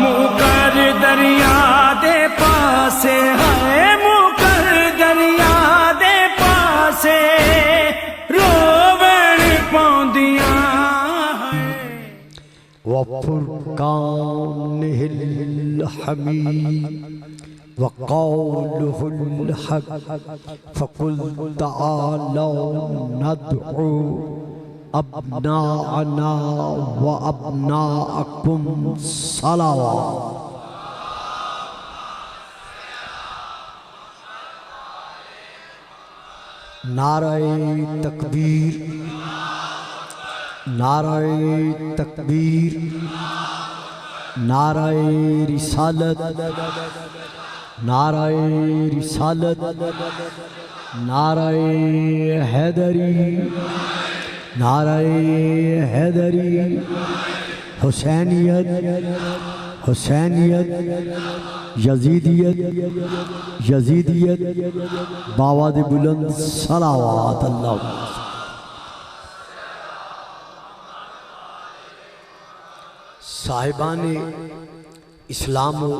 मुकर दरिया दे पासे है, मुकर दरिया दे पासे रोवण पौंदियां वफुरकानिहिल हमीद वक़ौलुहुल हक़ फ़क़ुल तआलौ नदउ अब्नाअना व अब्नाअकुम सलावत। नारे तकबीर, नारे तकबीर, नारे रिसालत, नारे रिसालत, नारे हैदरी, नारे हैदरी। हुसैनियत, हुसैनियत, यजीदियत, यजीदियत, बावाद बुलंद सलावात अल्लाह। साहिबाने इस्लामो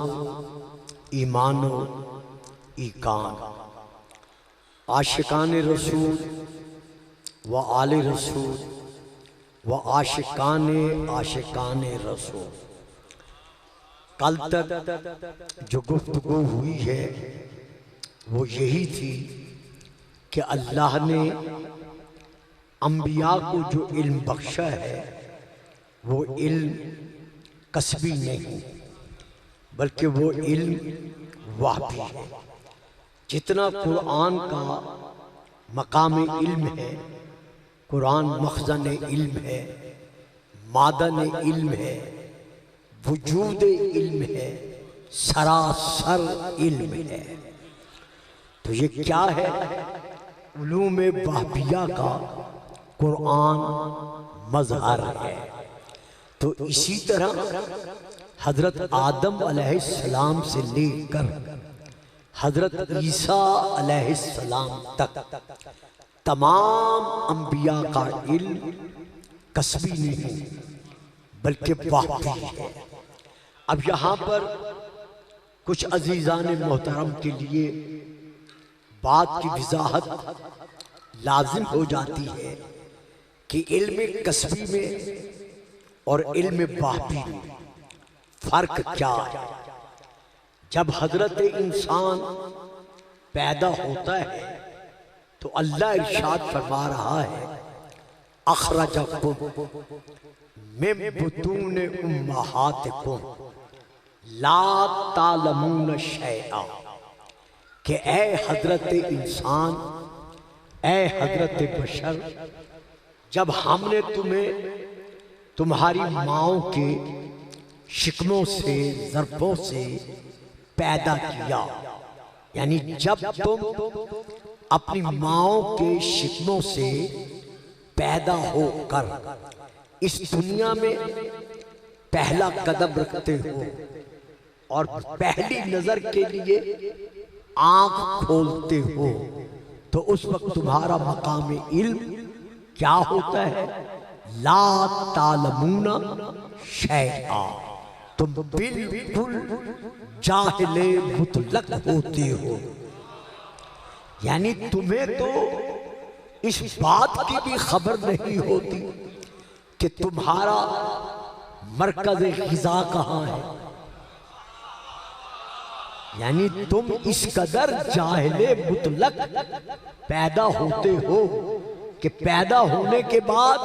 ईमानो ईकान, आशिकान रसूल व आले रसूल व आशिकान रसूल। कल तक जो गुफ्तगू हुई है वो यही थी कि अल्लाह ने अंबिया को जो इल्म बख्शा है वो इल्म कसबी नहीं बल्कि वो इल्म वाहबी है। जितना कुरान का मकाम इल्म है, कुरान मखज़न इल्म है, मादन इल्म है, वजूद इल्म है, सरासर इल्म है। तो ये क्या है? उलूम वाहबिया का कुरान मज़हर है। तो इसी तरह हजरत आदम अलैहिस्सलाम से लेकर हजरत ईसा अलैहिस्सलाम तक तमाम अंबिया का इल्म कसबी नहीं बल्कि वाहबी है। अब यहाँ पर कुछ अजीज़ान मोहतरम के लिए बात की वजाहत लाजिम हो जाती है कि इल्म कसबी में और इल्म वाहबी में फर्क क्या है। जब हजरत इंसान पैदा होता है तो अल्लाह इरशाद फरमा रहा है, अखरजकुम मिन बुतून उम्महातिकुम ला तालमून शैआ, कि ए हजरत इंसान, ए हजरत बशर, जब हमने तुम्हें तुम्हारी माओ के शिकमों से, ज़र्फ़ों से पैदा किया, यानी जब तुम अपनी माओ के शिकमों से पैदा होकर इस दुनिया में पहला कदम रखते हो और पहली नजर के लिए आंख खोलते हो, तो उस वक्त तुम्हारा मकाम इल्म क्या होता है? ला तालमूना शैआ, तुम बिल्कुल जाहिले मुतलक होते हो। यानी तुम्हें तो इस बात की भी खबर नहीं होती कि तुम्हारा मरकज ग़िज़ा कहाँ है। यानी तुम इस कदर जाहिले मुतलक पैदा होते हो कि पैदा होने के बाद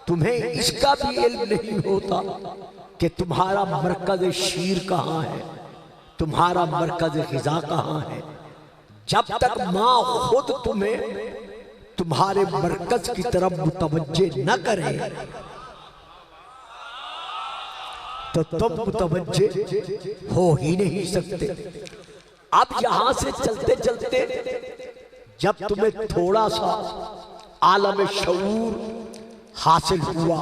तुम्हें इसका भी इल्म नहीं होता कि तुम्हारा मरकज शीर कहाँ है, तुम्हारा मरकज ग़िज़ा कहाँ है। जब तक माँ खुद तुम्हें तुम्हारे मरकज की तरफ मुतवज्जे न करे तो तुम मुतवज्जे हो ही नहीं सकते। अब यहां से चलते चलते जब तुम्हें थोड़ा सा आलम शऊर हासिल हुआ,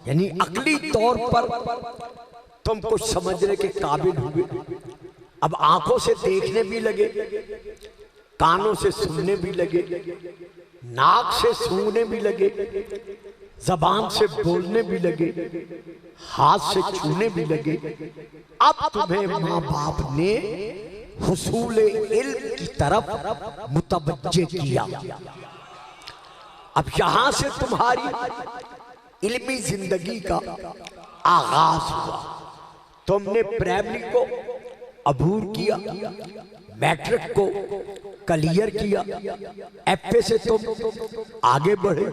यानी अक्ली तौर पर तुम कुछ समझने के काबिल हुए, अब आंखों से देखने भी लगे, कानों से सुनने भी लगे, नाक से सूंघने भी लगे, जबान से बोलने भी लगे, हाथ से छूने भी लगे। अब तुम्हें माँ बाप ने हुसूल इल्म की तरफ मुतवज्जे किया। अब यहां से तुम्हारी इल्मी जिंदगी का आगाज हुआ। तुमने प्राइमरी को अबूर किया, मैट्रिक को क्लियर किया, एफए से तुम आगे बढ़े,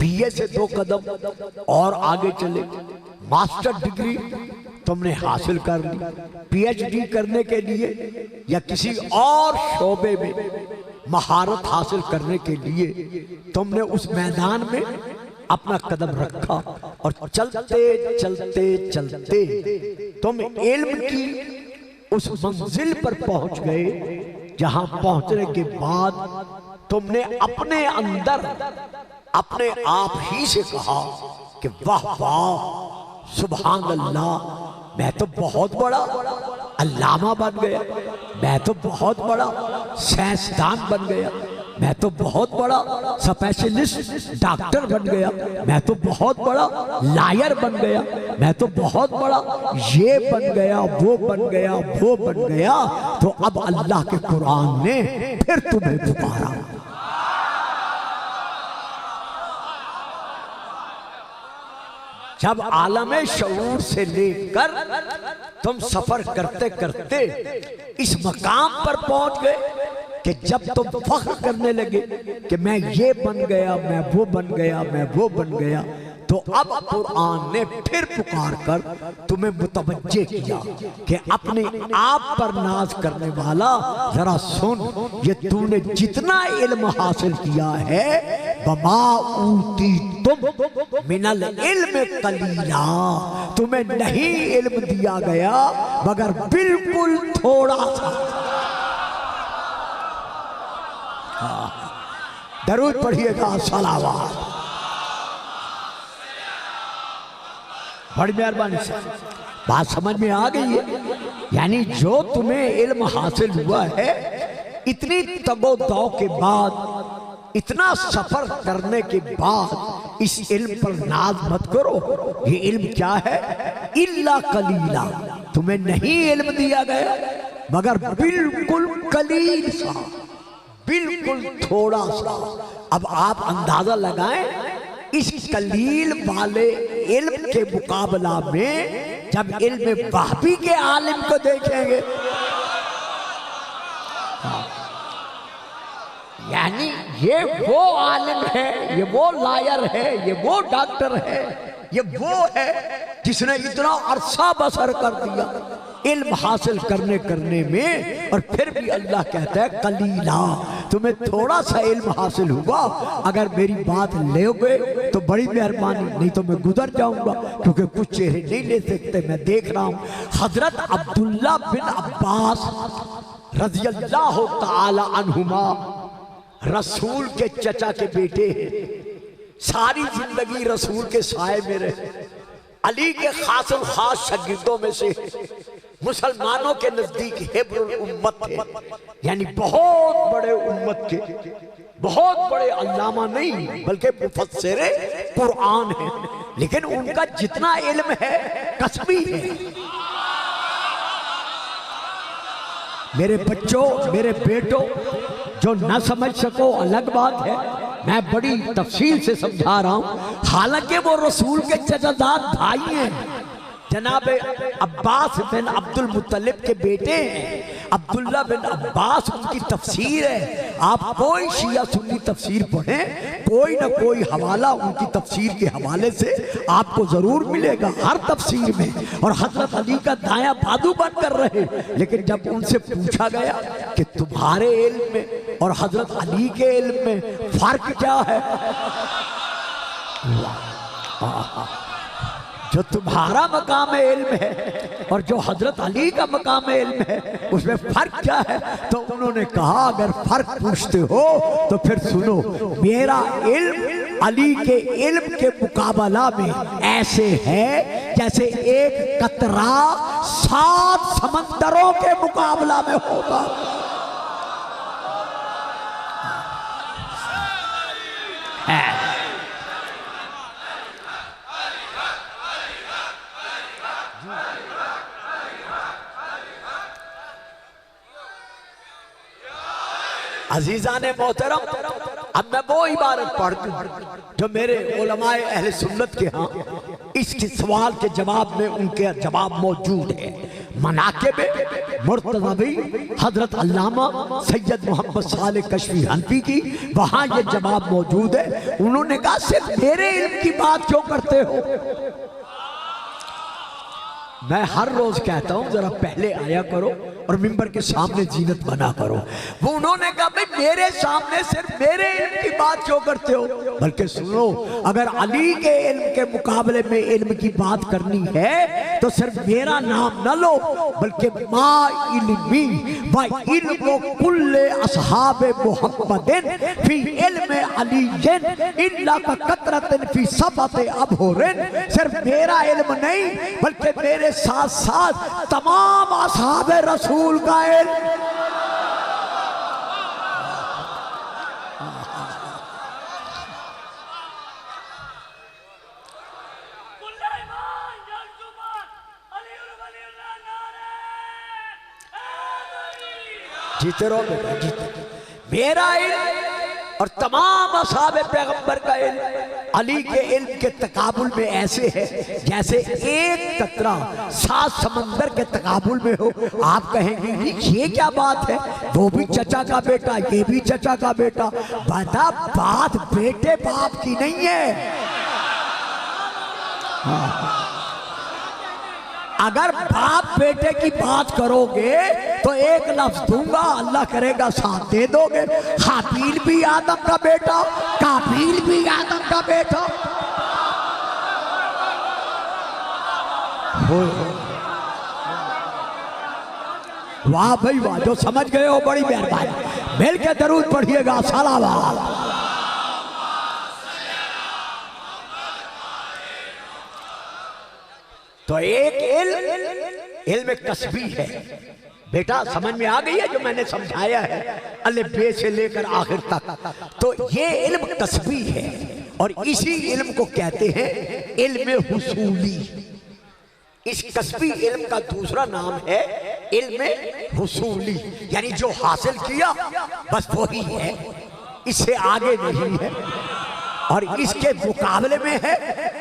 बीए से 2 कदम और आगे चले, मास्टर डिग्री तुमने हासिल कर ली। पीएचडी करने के लिए या किसी और शोबे में महारत हासिल करने के लिए तुमने उस मैदान में अपना कदम रखा और चलते चलते चलते तुम इल्म की उस मंजिल पर पहुंच गए जहां पहुंचने के बाद तुमने अपने अंदर अपने आप ही से कहा कि वाह वाह सुभान अल्लाह, मैं तो बहुत बड़ा अल्लामा बन गया, मैं तो बहुत बड़ा साइंसदान बन गया, मैं तो बहुत बड़ा स्पेशलिस्ट डॉक्टर बन गया, मैं तो बहुत बड़ा लायर बन गया, मैं तो बहुत बड़ा ये बन गया, वो बन गया, वो बन गया। तो अब अल्लाह के कुरान ने फिर तुम्हें पुकारा। जब आलमे शऊर से लेकर तुम सफर करते करते इस मकाम पर पहुंच गए कि जब तुम फख्र करने लगे कि मैं ये बन गया, मैं वो बन गया, मैं वो बन गया, तो अब कुरान ने फिर पुकार कर तुम्हें मुतवज्जे किया कि अपने आप पर नाज करने वाला, जरा सुन, ये तूने जितना इल्म हासिल किया है, बमा ऊती तुम मिनल इल्म कलीला, तुम्हें नहीं इल्म दिया गया मगर बिल्कुल थोड़ा सा। दरूद पढ़िएगा, सलावत। बड़ी मेहरबानी से बात समझ में आ गई है। यानी जो तुम्हें इल्म हासिल हुआ है, इतनी तगोदौ के बाद, इतना सफर करने के बाद इस इल्म पर नाज मत करो। ये इल्म क्या है? इल्ला कलीला, तुम्हें नहीं इल्म दिया गया मगर बिल्कुल कलील सा, बिल्कुल थोड़ा सा। अब आप अंदाजा लगाएं, इस कलील वाले इल्म के मुकाबला में जब इल्म वहबी के आलिम को देखेंगे, यानी ये वो आलिम है, ये वो लायर है, ये वो डॉक्टर है, ये वो है जिसने इतना अरसा बसर कर दिया इल्म हासिल करने में, और फिर भी अल्लाह कहता है कलीला, तुम्हें थोड़ा सा इल्म हासिल हुआ, अगर मेरी बात लोगे तो बड़ी मेहरबानी, नहीं तो मैं गुजर जाऊंगा, क्योंकि कुछ चेहरे नहीं ले सकते। मैं देख रहा हूं हजरत अब्दुल्ला बिन अब्बास रज़ियल्लाहु ताला अन्हुमा रसूल के चचा के बेटे हैं, सारी जिंदगी रसूल के साए में रहे, अली के खासम खास शागिर्दों में से, मुसलमानों के नजदीक हिब्रुल उम्मत थे, यानी बहुत बड़े उम्मत के, बहुत बड़े अल्लामा नहीं बल्कि मुफस्सिरे कुरान है, लेकिन उनका जितना इल्म है कसबी है। मेरे बच्चों, मेरे बेटों, जो न समझ सको अलग बात है, मैं बड़ी तफसील से समझा रहा हूं। हालांकि वो रसूल के चचाजाद भाई हैं, जनाब अब्बास बिन अब्दुल मुत्तलिब के बेटे हैं, अब्दुल्ला बिन अब्बास उनकी तफसीर है। आप कोई शिया सुन्नी तफसीर पढ़ें, कोई ना कोई हवाला उनकी तफसीर के हवाले से आपको जरूर मिलेगा हर तफसीर में, और हजरत अली का दाया बाजू बनकर रहे। लेकिन जब उनसे पूछा गया कि तुम्हारे इल्म में और हजरत अली के इल्म में फर्क क्या है, जो तुम्हारा मकाम इल्म है और जो हजरत अली का मकाम इल्म है, उसमें फर्क क्या है? तो उन्होंने कहा अगर फर्क पूछते हो तो फिर सुनो, मेरा इल्म अली के इल्म के मुकाबला में ऐसे है जैसे एक कतरा 7 समंदरों के मुकाबला में होगा। अजीजा ने मोहतरम, अब मैं वो इबारत पढ़ दूं जो मेरे उलमाए अहले सुन्नत के यहाँ इसके सवाल के जवाब में उनके जवाब मौजूद है। मनाक़िब मुर्तज़वी हजरत अल्लामा सैयद मोहम्मद सालेह कश्मी हनफी की, वहाँ ये जवाब मौजूद है। उन्होंने कहा सिर्फ मेरे इल्म की बात क्यों करते हो? मैं हर रोज कहता हूं जरा पहले आया करो और मिंबर के सामने जीनत बना करो। वो उन्होंने कहा भाई मेरे सामने सिर्फ मेरे इल्म की बात क्यों करते हो? बल्कि सुनो, अगर अली के इल्म के मुकाबले में इल्म की बात करनी है तो सिर्फ मेरा नाम न लो, बल्कि मा इल्मी व इल्मु कुल्ले असहाबे मुहम्मदिन फी इल्म अलीयिन इल्ला का कतरतिन फी सबते अबहुरिन। सिर्फ मेरा इल्म नहीं बल्कि मेरे साथ साथ तमाम असहाबे रसूल का इल्म। जीते रहो बेटा, जीते। मेरा इल्म और तमाम असहाबे पैगंबर का इल्म अली के इल्म के तकाबुल में ऐसे है जैसे एक कतरा 7 समंदर के तकाबुल में हो। आप कहेंगे ये क्या बात है, वो भी चचा का बेटा, ये भी चचा का बेटा। बता, बात बेटे बाप की नहीं है। अगर बाप बेटे की बात करोगे तो एक लफ्ज दूंगा, अल्लाह करेगा साथ दे दोगे। हाबील भी आदम का बेटा, काबील भी आदम का बेटा। वाह भाई वाह, जो समझ गए हो बड़ी मेहरबानी। मिल के दरूद पढ़िएगा, सलावत। तो एक इल्म कस्बी है बेटा, समझ में आ गई है जो मैंने समझाया है अल्ले बे से लेकर आखिर तक। तो ये इल्म कस्बी है और इसी इल्म को कहते हैं इल्म हुसूली। इस कस्बी इल्म का दूसरा नाम है इल्म हुसूली, यानी जो हासिल किया बस वही है, इससे आगे नहीं है। और इसके मुकाबले में है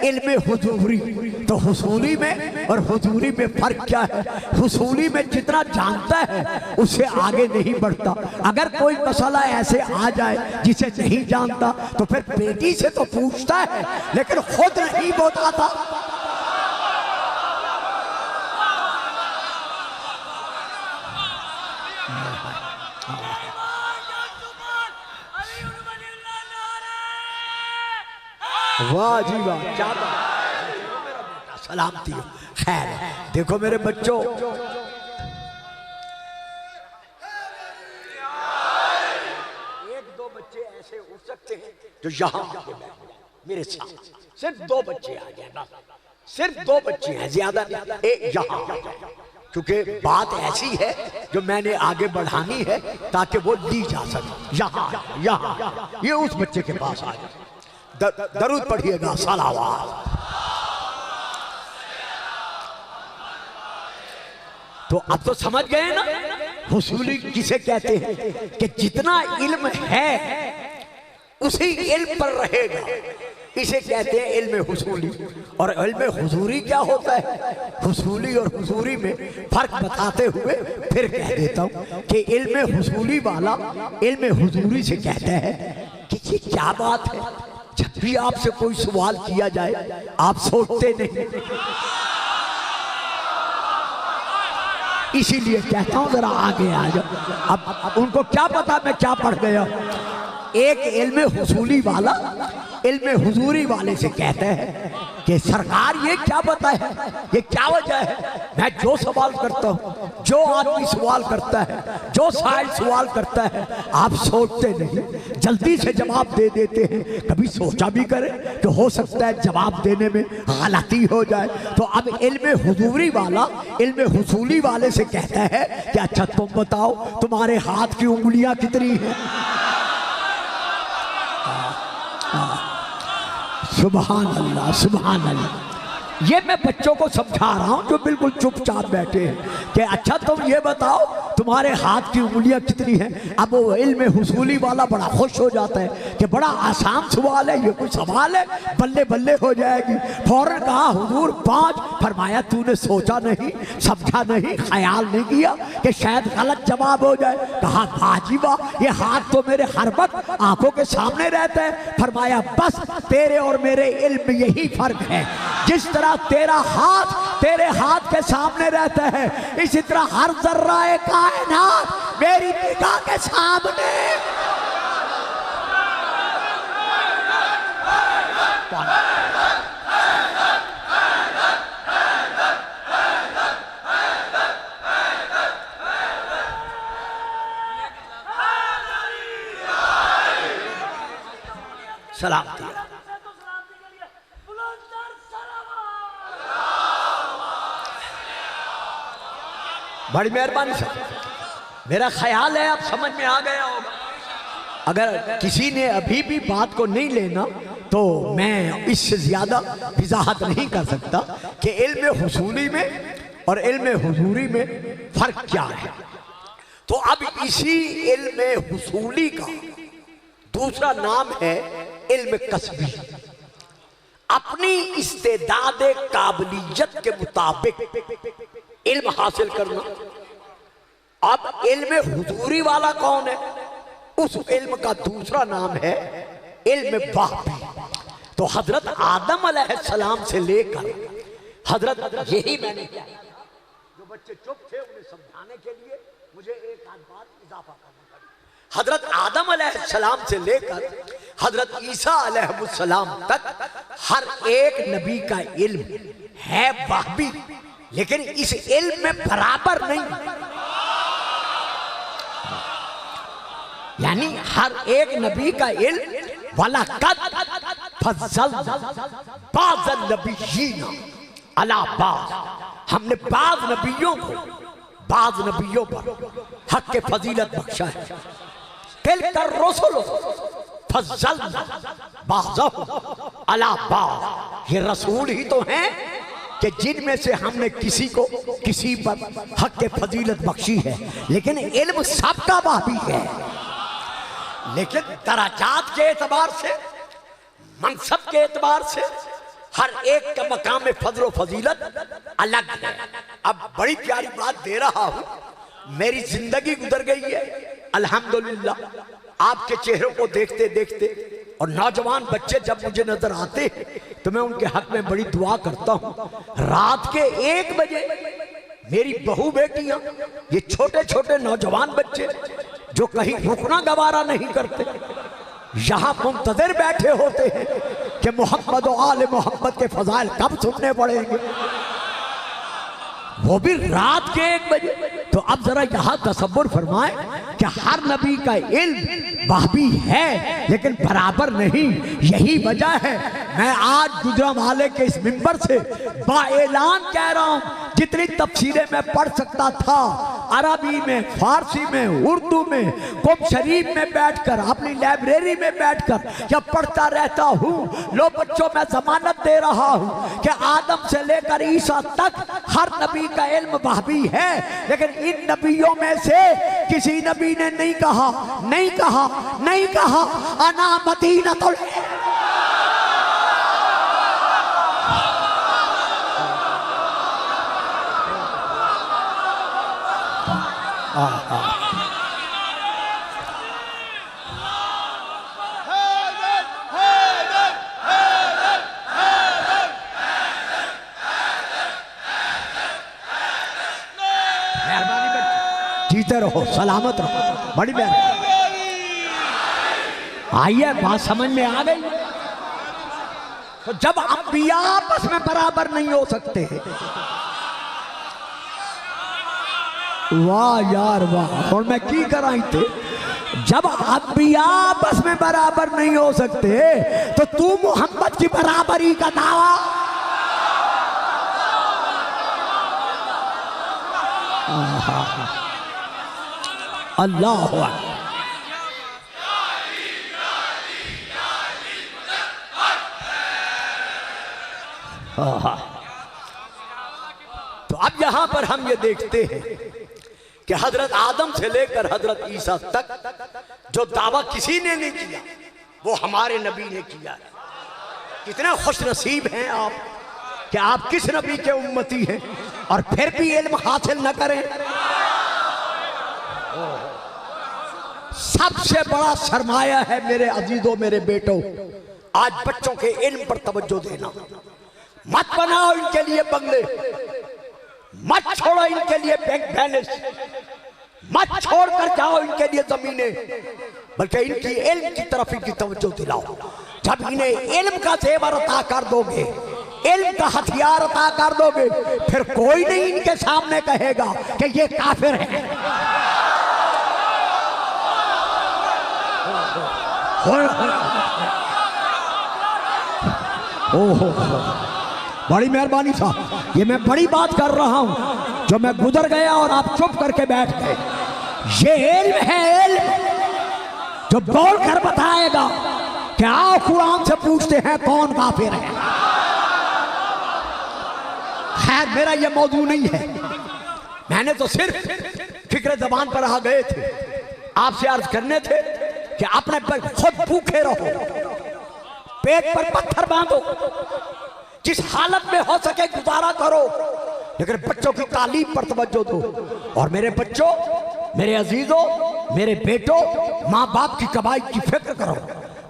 इल्म हुजूरी। तो हुसूली में और हुजूरी में फर्क क्या है? हुसूली में जितना जानता है उससे आगे नहीं बढ़ता। अगर कोई मसला ऐसे आ जाए जिसे नहीं जानता तो फिर बेटी से तो पूछता है लेकिन खुद नहीं बताता। वाह जी वाह, क्या बात, सलामती हो। खैर देखो मेरे बच्चों, एक दो बच्चे ऐसे उठ सकते हैं जो यहाँ मेरे साथ, सिर्फ 2 बच्चे आ जाए ना, सिर्फ 2 बच्चे हैं, ज्यादा नहीं। एक यहाँ, क्योंकि बात ऐसी है जो मैंने आगे बढ़ानी है ताकि वो ली जा सके। यहाँ यहाँ ये उस बच्चे के पास आ जाए, दरूद पढ़िएगा, सलावत। तो अब तो समझ गए ना हुसूली किसे कहते हैं, कि जितना इल्म है उसी इल्म पर रहेगा, इसे कहते हैं इल्म हुसूली। और इल्म हुजूरी क्या होता है? हुसूली और हुजूरी में फर्क बताते हुए फिर कह देता हूं कि इल्म हुसूली वाला इल्म हुजूरी से कहता है कि ये क्या बात है। जब भी आपसे कोई सवाल किया जाए आप सोचते नहीं, इसीलिए कहता हूं जरा आगे आ जाओ। अब उनको क्या पता मैं क्या पढ़ गया। एक इल्म हुसूली वाला इल्म हुजूरी वाले से कहते हैं कि सरकार ये क्या पता है, ये क्या वजह है। मैं जो सवाल करता हूँ, जो आदमी सवाल करता है, जो साइल सवाल करता है, आप सोचते नहीं, जल्दी से जवाब दे देते हैं। कभी सोचा भी करें कि हो सकता है जवाब देने में गलती हो जाए। तो अब इल्म हुजूरी वाला इल्म हुसूली वाले से कहता है कि अच्छा तुम बताओ तुम्हारे हाथ की उंगलियां कितनी हैं? सुभान अल्लाह, सुभान अल्लाह। ये मैं बच्चों को समझा रहा हूं जो बिल्कुल चुपचाप बैठे हैं कि अच्छा तुम ये बताओ तुम्हारे हाथ की उंगलियां कितनी हैं। अब वो इल्म हुसूली वाला बड़ा खुश हो जाता है कि बड़ा आसान सवाल है, ये कोई सवाल है, बल्ले बल्ले हो जाएगी। फौरन कहा हुजूर 5। फरमाया तूने सोचा नहीं, समझा नहीं, ख्याल नहीं किया कि शायद गलत जवाब हो जाए। कहा बाजी वाह, ये हाथ तो मेरे हर वक्त आंखों के सामने रहता है। फरमाया बस तेरे और मेरे इल्म में यही फर्क है, जिस तरह तेरा हाथ तेरे हाथ के सामने रहता है, इसी तरह हर जर्रा कायनात मेरी निगाह के सामने। सलाम दिया। बड़ी मेहरबानी सर, मेरा ख्याल है आप समझ में आ गया होगा। अगर किसी ने अभी भी बात को नहीं लेना तो मैं इससे ज्यादा वजाहत नहीं कर सकता कि इल्म हुसूली में और इल्म हुजूरी में फर्क क्या है। तो अब इसी इल्म हुसूली का दूसरा नाम है इल्म कसबी। अपनी इस्तेदाद काबिलियत के मुताबिक इल्म हासिल करना। अब इल्म हुजूरी वाला कौन है? उस इल्म का दूसरा नाम है इल्म वाहबी। तो हजरत आदम अलैहिस्सलाम से लेकर हजरत, यही मैंने किया। जो बच्चे चुप थे उन्हें समझाने के लिए मुझे एक आध बात इजाफा करना पड़ा। हजरत आदम अलैहिस्सलाम से लेकर हजरत ईसा अलैहिस्सलाम तक हर एक नबी का इल्म है वाहबी, लेकिन इस इल्म में बराबर नहीं। यानी हर एक नबी का इल्म वाला कद फज़ल बाज़ नबिय्यीन अला बाज़, हमने बाज़ नबियों को बाज़ नबियों पर हक के फजीलत बख्शा है। तिल्का रसूल फज़्ज़लना बाज़हुम अला बाज़, ये रसूल ही तो हैं कि जिनमें से हमने किसी को किसी पर हक के फजीलत बख्शी है, लेकिन इल्म सबका वाहबी है। लेकिन दराजात के एतबार से, मनसब के एतबार से हर एक का मकाम में फजल व फजीलत अलग है। अब बड़ी प्यारी बात दे रहा हूं, मेरी जिंदगी गुजर गई है अल्हम्दुलिल्लाह आपके चेहरों को देखते देखते, और नौजवान बच्चे जब मुझे नजर आते तो मैं उनके हक में बड़ी दुआ करता हूं। रात के 1 बजे मेरी बहू बेटियां, ये छोटे छोटे नौजवान बच्चे जो कहीं रुकना गवारा नहीं करते, यहां मुंतजर बैठे होते हैं कि मोहम्मद और आले मोहम्मद के फजाइल कब सुनने पड़ेंगे, वो भी रात के 1 बजे। तो अब जरा यहां तसव्वुर फरमाएं कि हर नबी का इल्म वाहबी है लेकिन बराबर नहीं। यही वजह है मैं आज गुजरांवाले के इस मिंबर से बाएलान कह रहा हूं, जितनी तफसीरें मैं पढ़ सकता था अरबी में, फारसी में, उर्दू में, कुम शरीफ में बैठकर, अपनी लाइब्रेरी में बैठकर या पढ़ता रहता हूँ। लो बच्चों, मैं जमानत दे रहा हूँ कि आदम से लेकर ईसा तक हर नबी का इल्म वाहबी है, लेकिन इन नबियों में से किसी नबी ने नहीं कहा अना मदीनतुल जीते रहो, सलामत रहो, बड़ी मेहरबानी। आइए, बात समझ में आ गई। तो जब अंबिया आपस में बराबर नहीं हो सकते, वाह यार वाह, और मैं की कराई थे, जब अंबिया आपस में बराबर नहीं हो सकते तो तू मोहम्मद की बराबरी का दावा। अल्लाह अब यहां पर हम ये देखते हैं कि हजरत आदम से लेकर हजरत ईसा तक जो दावा किसी ने नहीं किया वो हमारे नबी ने किया है। कितने खुश नसीब हैं आप कि आप किस नबी के उम्मती हैं और फिर भी इल्म हासिल न करें। सबसे बड़ा सरमाया है मेरे अजीजों, मेरे बेटों, आज बच्चों के इल्म पर तवज्जो देना। मत बनाओ इनके लिए बंगले, मत छोड़ो इनके लिए बैंक बैलेंस, मत छोड़कर जाओ इनके लिए जमीनें, बल्कि इनकी इल्म की तरफ इनकी तवज्जो दिलाओ। जब इन्हें इल्म का जेवर अता कर दोगे, इल्म का हथियार अता कर दोगे, फिर कोई नहीं इनके सामने कहेगा कि ये काफिर है। ओहो, बड़ी मेहरबानी साहब, ये मैं बड़ी बात कर रहा हूं जो मैं गुजर गया और आप चुप करके बैठ गए। ये इल्म है, इल्म जो बोल कर बताएगा कि आओ कुरान से पूछते हैं कौन काफिर है। खैर मेरा ये मौजू नहीं है, मैंने तो सिर्फ फिक्र जबान पर आ गए थे, आपसे अर्ज करने थे कि अपने पर खुद भूखे रहो, पेट पर पत्थर बांधो, जिस हालत में हो सके गुजारा करो, लेकिन बच्चों की तालीम पर तवज्जो दो। और मेरे बच्चों, मेरे अजीजों, मेरे बेटों, माँ बाप की कमाई की फिक्र करो।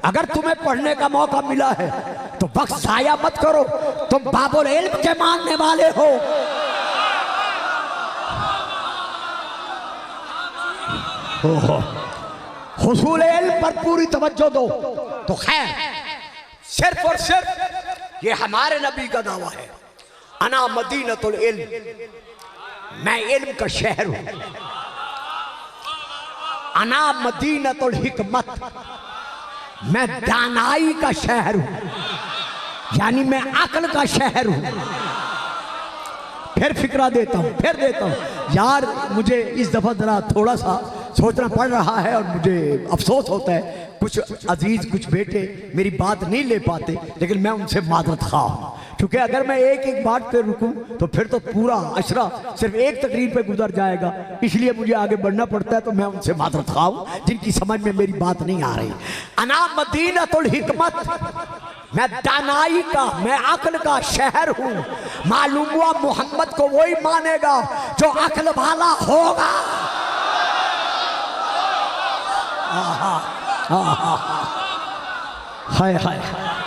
अगर तुम्हें पढ़ने का मौका मिला है तो वक्त जाया मत करो, तुम बाबुल इल्म के मानने वाले हो। हुसूल इल्म पर पूरी तवज्जो दो। तो खैर सिर्फ और सिर्फ ये हमारे नबी का दावा है, अना मदीनतुल इल्म, मैं इल्म का शहर हूं। अना मदीनतुल हिकमत, मैं दानाई का शहर हूं, यानी मैं अक्ल का शहर हूं। फिर फिक्रा देता हूं, फिर देता हूं यार, मुझे इस दफा जरा थोड़ा सा सोचना पड़ रहा है और मुझे अफसोस होता है, कुछ अजीज कुछ बेटे मेरी बात नहीं ले पाते, लेकिन मैं उनसे मादरत खा हूं, क्योंकि अगर मैं एक एक बात पे रुकूं तो फिर तो पूरा अशरा सिर्फ एक तकरीर पे गुजर जाएगा, इसलिए मुझे आगे बढ़ना पड़ता है। तो मैं उनसे मादरत खा हूं जिनकी समझ में मेरी बात नहीं आ रही। अना मदीनतुल हिकमत, मैं दानाई का, मैं अक्ल का शहर हूं। मालूम हुआ मोहम्मद को वही मानेगा जो अक्ल वाला होगा। हाय हाय,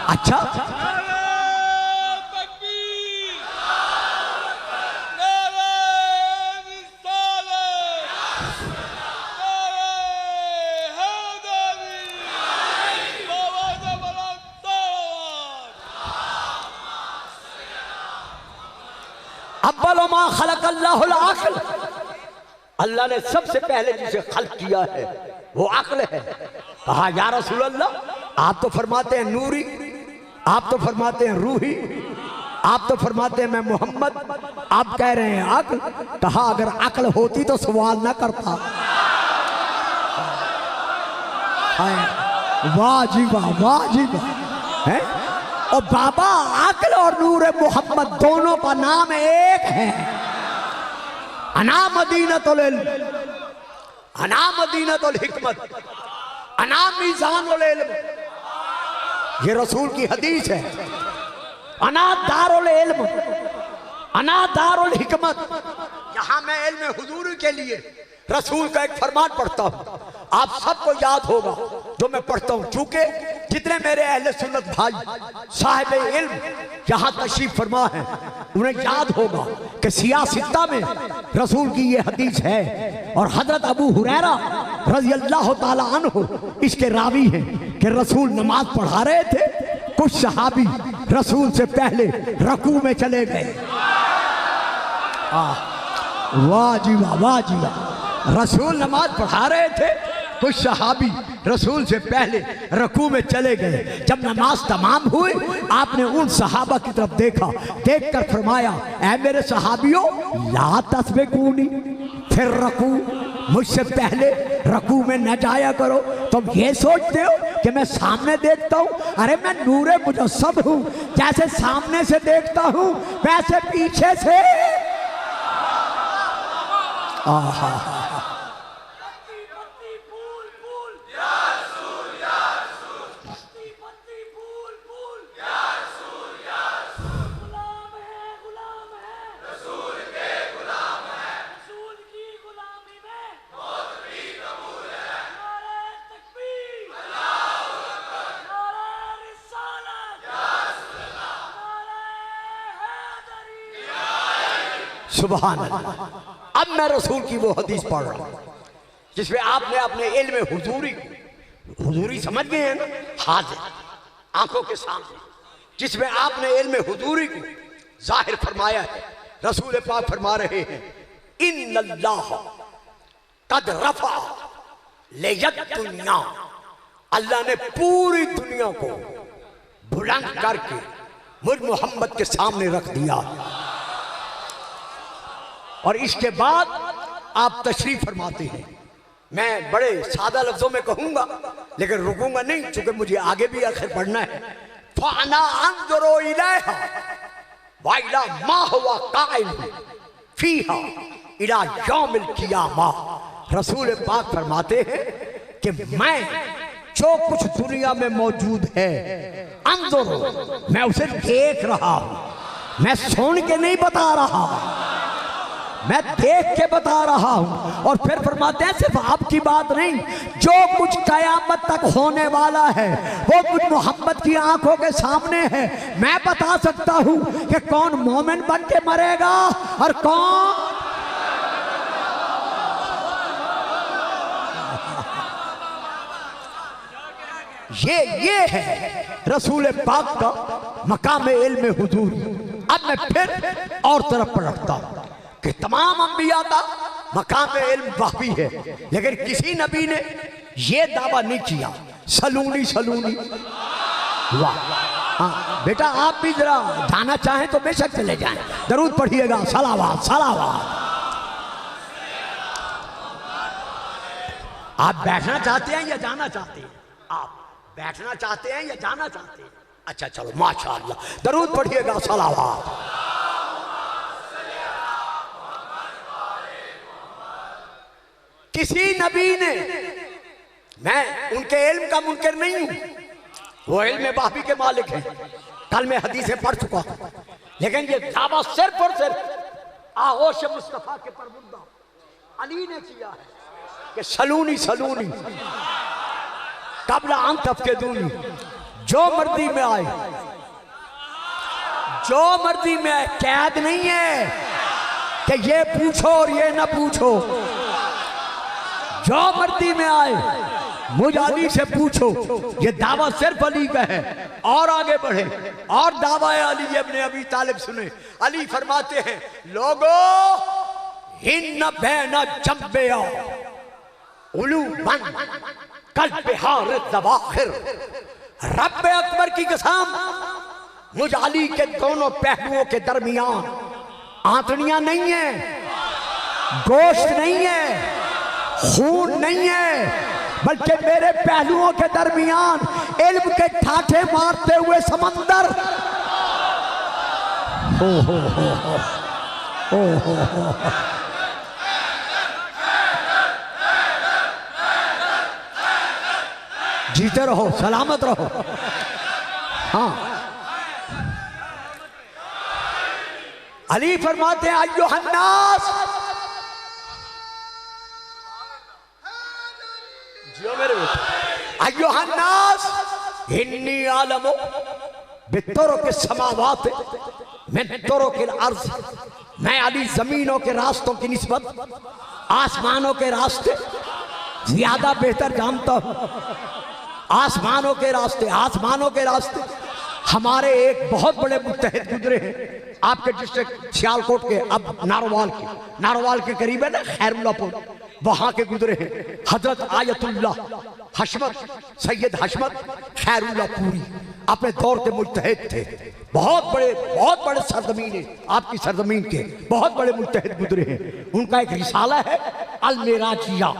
अच्छा अव्वलुमा खलक़ल्लाहुल अक़ल, अल्लाह ने सबसे पहले जिसे खल्क किया है वो अक्ल है। कहा या रसूल अल्लाह, आप तो फरमाते हैं नूरी, आप तो फरमाते हैं रूही, आप तो फरमाते हैं मैं मोहम्मद, आप कह रहे हैं अक्ल। कहा अगर अक्ल होती तो सवाल ना करता। वाह जी वाह, वाह जी वाह। है और बाबा, अक्ल और नूर मोहम्मद दोनों का नाम एक है। अना मदीनतुल इल्म, अना मदीनतुल हिकमत, अना मीज़ानुल इल्म, ये रसूल की हदीस है। अना दारुल इल्म, अना दारुल हिकमत, यहां मैं इल्म हुजूर के लिए रसूल का एक फरमान पढ़ता हूं, आप सबको याद होगा जो मैं पढ़ता हूं, चूंकि जितने मेरे अहले सुन्नत भाई साहिब इल्म यहां तशरीफ फरमा है उन्हें याद होगा कि सियासित्ता में रसूल की ये हदीस है। और हजरत अबू हुरैरा रज़ी अल्लाह ताला अन्हु इसके रावी हैं कि रसूल नमाज पढ़ा रहे थे, कुछ सहाबी रसूल से पहले रकू में चले गए। वाह जी वाह, वाह जी वाह। रसूल नमाज पढ़ा रहे थे, कुछ सहाबी रसूल से पहले रकू में चले गए। जब नमाज तमाम हुई, आपने उन सहाबा की तरफ देखा, देखकर फरमाया ऐ मेरे सहाबियों, ला तस्बिकूनी, फिर रकू, मुझसे पहले रकू में न जाया करो। तुम ये सोचते हो कि मैं सामने देखता हूँ? अरे मैं नूरे मुजस्सम हूँ, जैसे सामने से देखता हूँ वैसे पीछे से। आहा सुभान अल्लाह। अब मैं रसूल की वो हदीस पढ़ रहा हूं जिसमें आपने अपने इल्म हुजूरी समझ गए हैं ना, हाजिर आंखों के सामने, जिसमें आपने इल्म हुजूरी को जाहिर फरमाया है। रसूल पाक फरमा रहे हैं इन्नल्लाह कद रफा लियद दुनिया, अल्लाह ने पूरी दुनिया को बुलंद करके मुझ मोहम्मद के सामने रख दिया। और इसके बाद आप तशरीफ फरमाते हैं। मैं बड़े सादा लफ्जों में कहूंगा लेकिन रुकूंगा नहीं, चूंकि मुझे आगे भी आखिर पढ़ना है। फाना अंजुरु इलैहा व इला मा हुवा काइम फीहा इला यौमिल क़ियामा। रसूल पाक फरमाते हैं कि मैं जो कुछ दुनिया में मौजूद है, अंजुरु, मैं उसे देख रहा हूं, मैं सुन के नहीं बता रहा, मैं देख के बता रहा हूं। और फिर फरमाते हैं सिर्फ आपकी बात नहीं, जो कुछ कयामत तक होने वाला है वो मुझ मोहम्मद की आंखों के सामने है। मैं बता सकता हूं कि कौन मोमिन बन के मरेगा और कौन ये है रसूल पाक का मकाम इल्म हुजूर। अब मैं फिर और तरफ पलटता हूं कि तमाम अंबिया का मकाम इल्म वाही है, लेकिन किसी नबी ने ये दावा नहीं किया सलूनी सलूनी। वाह, हाँ बेटा आप भी जरा जाना चाहें तो बेशक चले जाएं, दरूद पढ़िएगा, सलावात सलावात। आप बैठना चाहते हैं या जाना चाहते हैं? आप बैठना चाहते हैं या जाना चाहते हैं? अच्छा चलो माशाअल्लाह, दरूद पढ़िएगा, सलावात। किसी नबी ने, मैं उनके इल्म का मुनकर नहीं हूं, वो इल्म वाही के मालिक हैं, कल मैं हदीसें पढ़ चुका हूं, लेकिन ये दावा सिर्फ और सिर्फ आगोश मुस्तफा के परमुर्दा अली ने किया है कि सलूनी सलूनी कबला अन तफक़िदूनी, जो मर्जी में आए, जो मर्जी में आए, कैद नहीं है कि ये पूछो और ये ना पूछो, जो मर्जी में आए मुझ अली से पूछो। ये दावा सिर्फ अली का है। और आगे बढ़े और दावा अली इब्न अबी तालिब सुने। अली फरमाते हैं लोगो हिन्न बैना जम्बिया उलूबन कल बिहार दवाखिर, रब अकबर की कसम मुझ अली के दोनों पहलुओं के दरमियान आंतड़ियां नहीं है, गोश्त नहीं है, खून नहीं है, बल्कि मेरे पहलुओं के दरमियान इल्म के ठाठे मारते हुए समंदर। जीते रहो, सलामत रहो। हाँ, अली फरमाते हैं अय्युहन्नास, जियो मेरे बेटे, अय्युहन्नास इन्नी आलमो बितरों के समावात मैं बितरों के अर्ज, मैं अली जमीनों के रास्तों की निस्बत आसमानों के रास्ते ज्यादा बेहतर जानता हूं। आसमानों के रास्ते, आसमानों के रास्ते हमारे एक बहुत बड़े मुत्तहिद गुजरे हैं आपके डिस्ट्रिक्ट सियालकोट के, अब नारोवाल के करीब है ना खैरुल्लापुर, वहां के गुजरे हैं हजरत आयतुल्लाह हशमत सैयद हशमत खैरुल्लापुरी, अपने दौर के मुत्तहिद थे, बहुत बड़े सरजमीन है आपकी सरजमीन के, बहुत बड़े मुत्तहिद गुजरे हैं। उनका एक रिसाला है अल मेराजिया,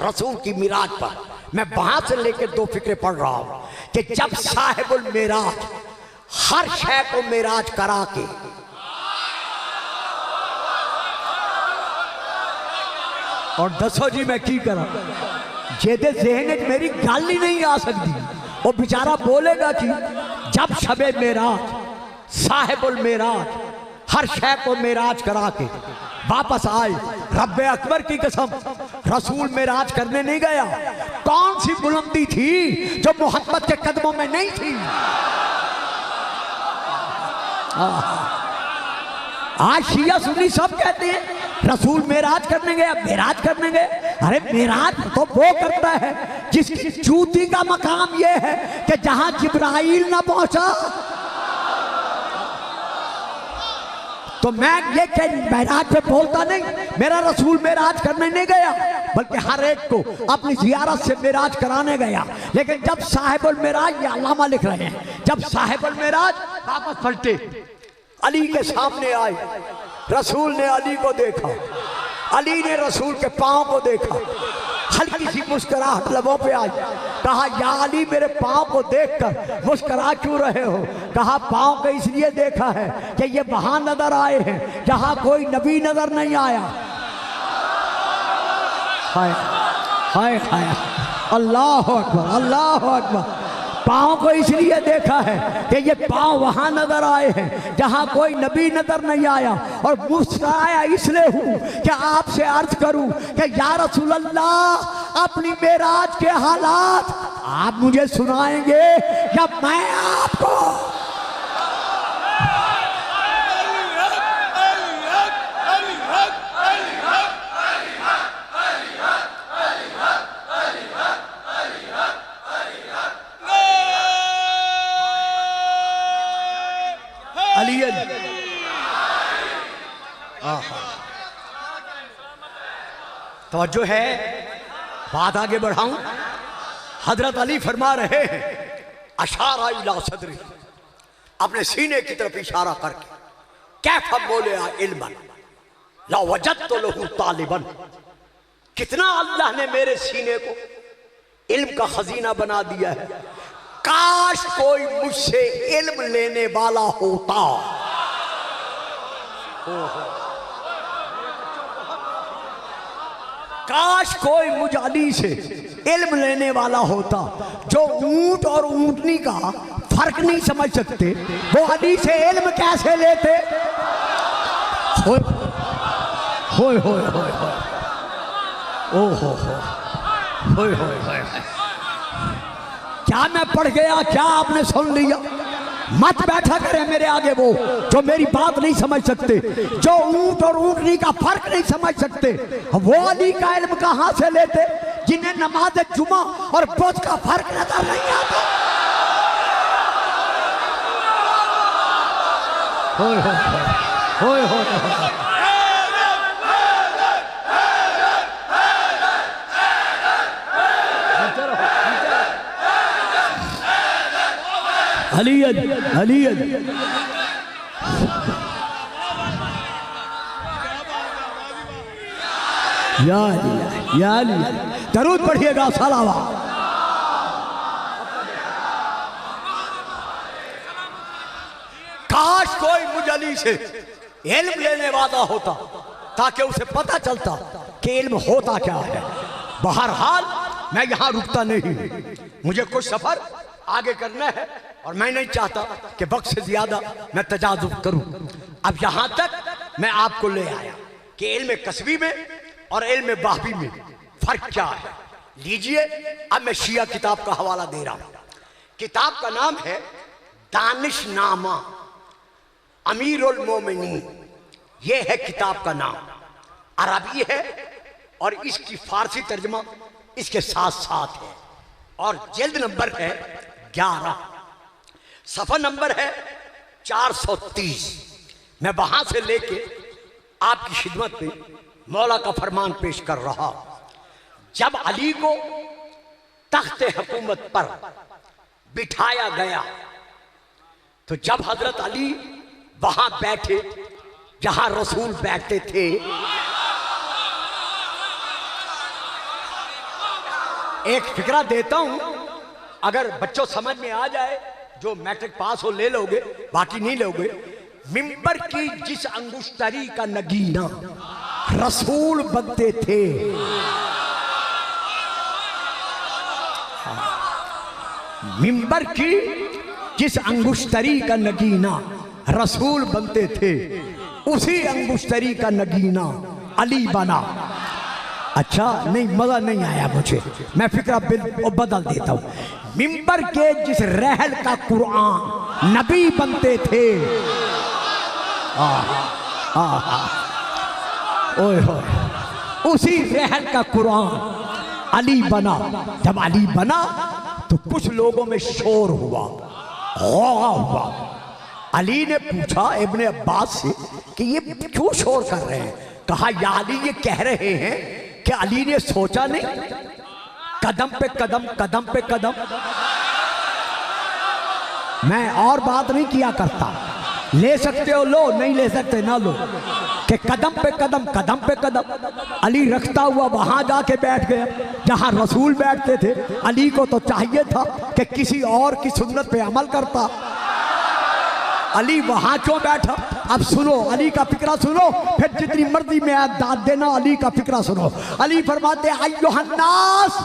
रसूल की मिराज पर। मैं वहां से लेकर दो फिक्रे पढ़ रहा हूं कि जब साहिबुल मेराज हर शय को मेराज करा के और दसो जी मैं की करा जेदे ज़हन मेरी गल ही नहीं आ सकती। वो बेचारा बोलेगा कि जब शबे मेराज साहिबुल मेराज हर शय को मेराज करा के वापस आए, रब्बे अकबर की कसम रसूल मेराज करने नहीं गया। कौन सी बुलंदी थी जो मोहम्मद के कदमों में नहीं थी? आज शिया सुन्नी सब कहते हैं रसूल मेराज करने गया, मेराज करने गए। अरे मेराज तो वो करता है जिसकी चूती का मकाम ये है कि जहां जिब्राइल ना पहुंचा। तो मैं ये मेराज पे बोलता नहीं, मेरा रसूल मेराज करने नहीं गया, बल्कि हर एक को अपनी जियारत से मेराज कराने गया। लेकिन जब साहिबुल मेराज, ये अल्लामा लिख रहे हैं, जब साहिबुल मेराज वापस पलटे, अली के सामने आए, रसूल ने अली को देखा, अली ने रसूल के पांव को देखा, हल्की सी मुस्कुराहट लबों पे आई। कहा या अली मेरे पांव को देखकर मुस्कुरा क्यों रहे हो? कहा पांव को इसलिए देखा है कि ये वहां नजर आए हैं जहां कोई नबी नजर नहीं आया। हाय हाय हाय, अल्लाह अकबर अल्लाह अकबर। पाँव को इसलिए देखा है कि ये पाँव वहां नजर आए हैं जहां कोई नबी नजर नहीं आया। और मुस्कुराया इसलिए हूं कि आपसे अर्ज करूं कि या रसूल अल्लाह अपनी मेराज के हालात आप मुझे सुनाएंगे या मैं आपको? तवज्जो है, बात आगे बढ़ाऊं। हजरत अली फरमा रहे हैं अशारा इला सदरी, अपने सीने की तरफ इशारा करके, कैफा बोले इल्मन ला वजदतु लहू तालिबन, कितना अल्लाह ने मेरे सीने को इल्म का खजीना बना दिया है, काश कोई मुझसे इल्म लेने वाला होता। काश कोई मुझ अली से इल्म लेने वाला होता। जो ऊंट और ऊंटनी का फर्क नहीं समझ सकते, वो अली से इल्म कैसे लेते? होय होय होय होय होय, ओ हो होय होय होय। क्या मैं पढ़ गया, क्या आपने सुन लिया? मत बैठा करे मेरे आगे वो जो मेरी बात नहीं समझ सकते, जो ऊंट और ऊंटनी का फर्क नहीं समझ सकते। वो अली का इल्म कहां से लेते जिन्हें नमाज जुमा और बोझ का फर्क नजर नहीं आता? होय होय होय होय। अलीयन अलीयन या अली, दरूद पढ़िएगा सलावा। काश कोई मुझ अली से इल्म लेने वाला होता ताकि उसे पता चलता कि इल्म होता क्या है। बहरहाल मैं यहां रुकता नहीं, मुझे कुछ सफर आगे करना है और मैं नहीं चाहता कि वक्त से ज्यादा मैं तजाजुब करूं। अब यहां तक मैं आपको ले आया कि इल्म कसबी में और इल्म बाहबी में फर्क क्या है। लीजिए, अब मैं शिया किताब का हवाला दे रहा हूं। किताब का नाम है दानिशनामा अमीरुल मोमिनीन, ये है किताब का नाम। अरबी है और इसकी फारसी तर्जमा इसके साथ साथ है। और जिल्द नंबर है 11, सफा नंबर है 430। मैं वहां से लेके आपकी खिदमत में मौला का फरमान पेश कर रहा। जब अली को तख्ते हुकूमत पर बिठाया गया तो जब हजरत अली वहां बैठे जहां रसूल बैठते थे, एक फिक्रा देता हूं, अगर बच्चों समझ में आ जाए, जो मैट्रिक पास हो ले लोगे, बाकी नहीं लोगे। मिंबर की जिस अंगुश्तरी का नगीना, रसूल बनते थे। मिंबर की जिस अंगुश्तरी का नगीना रसूल बनते थे, उसी अंगुश्तरी का नगीना अली बना। अच्छा नहीं, मजा नहीं आया मुझे, मैं फिक्रा बदल देता हूं। मिंबर के जिस रहल का कुरान नबी बनते थे, ओए होए, उसी रहल का कुरान अली बना। जब अली बना तो कुछ लोगों में शोर हुआ, गौगा हुआ। अली ने पूछा इब्ने अब्बास से कि ये क्यों शोर कर रहे हैं? कहा या अली, ये कह रहे हैं कि अली ने सोचा नहीं, कदम पे कदम, कदम पे कदम। मैं और बात नहीं किया करता, ले सकते हो लो, नहीं ले सकते ना लो, कि कदम पे कदम, कदम पे कदम। अली रखता हुआ वहां जाके बैठ गया जहां रसूल बैठते थे। अली को तो चाहिए था कि किसी और की सुन्नत पे अमल करता, अली वहां क्यों बैठा? अब सुनो अली का फिक्रा सुनो, फिर जितनी मर्जी में दाद देना, अली का फिक्रा सुनो। अली फरमाते अय्युहन्नास,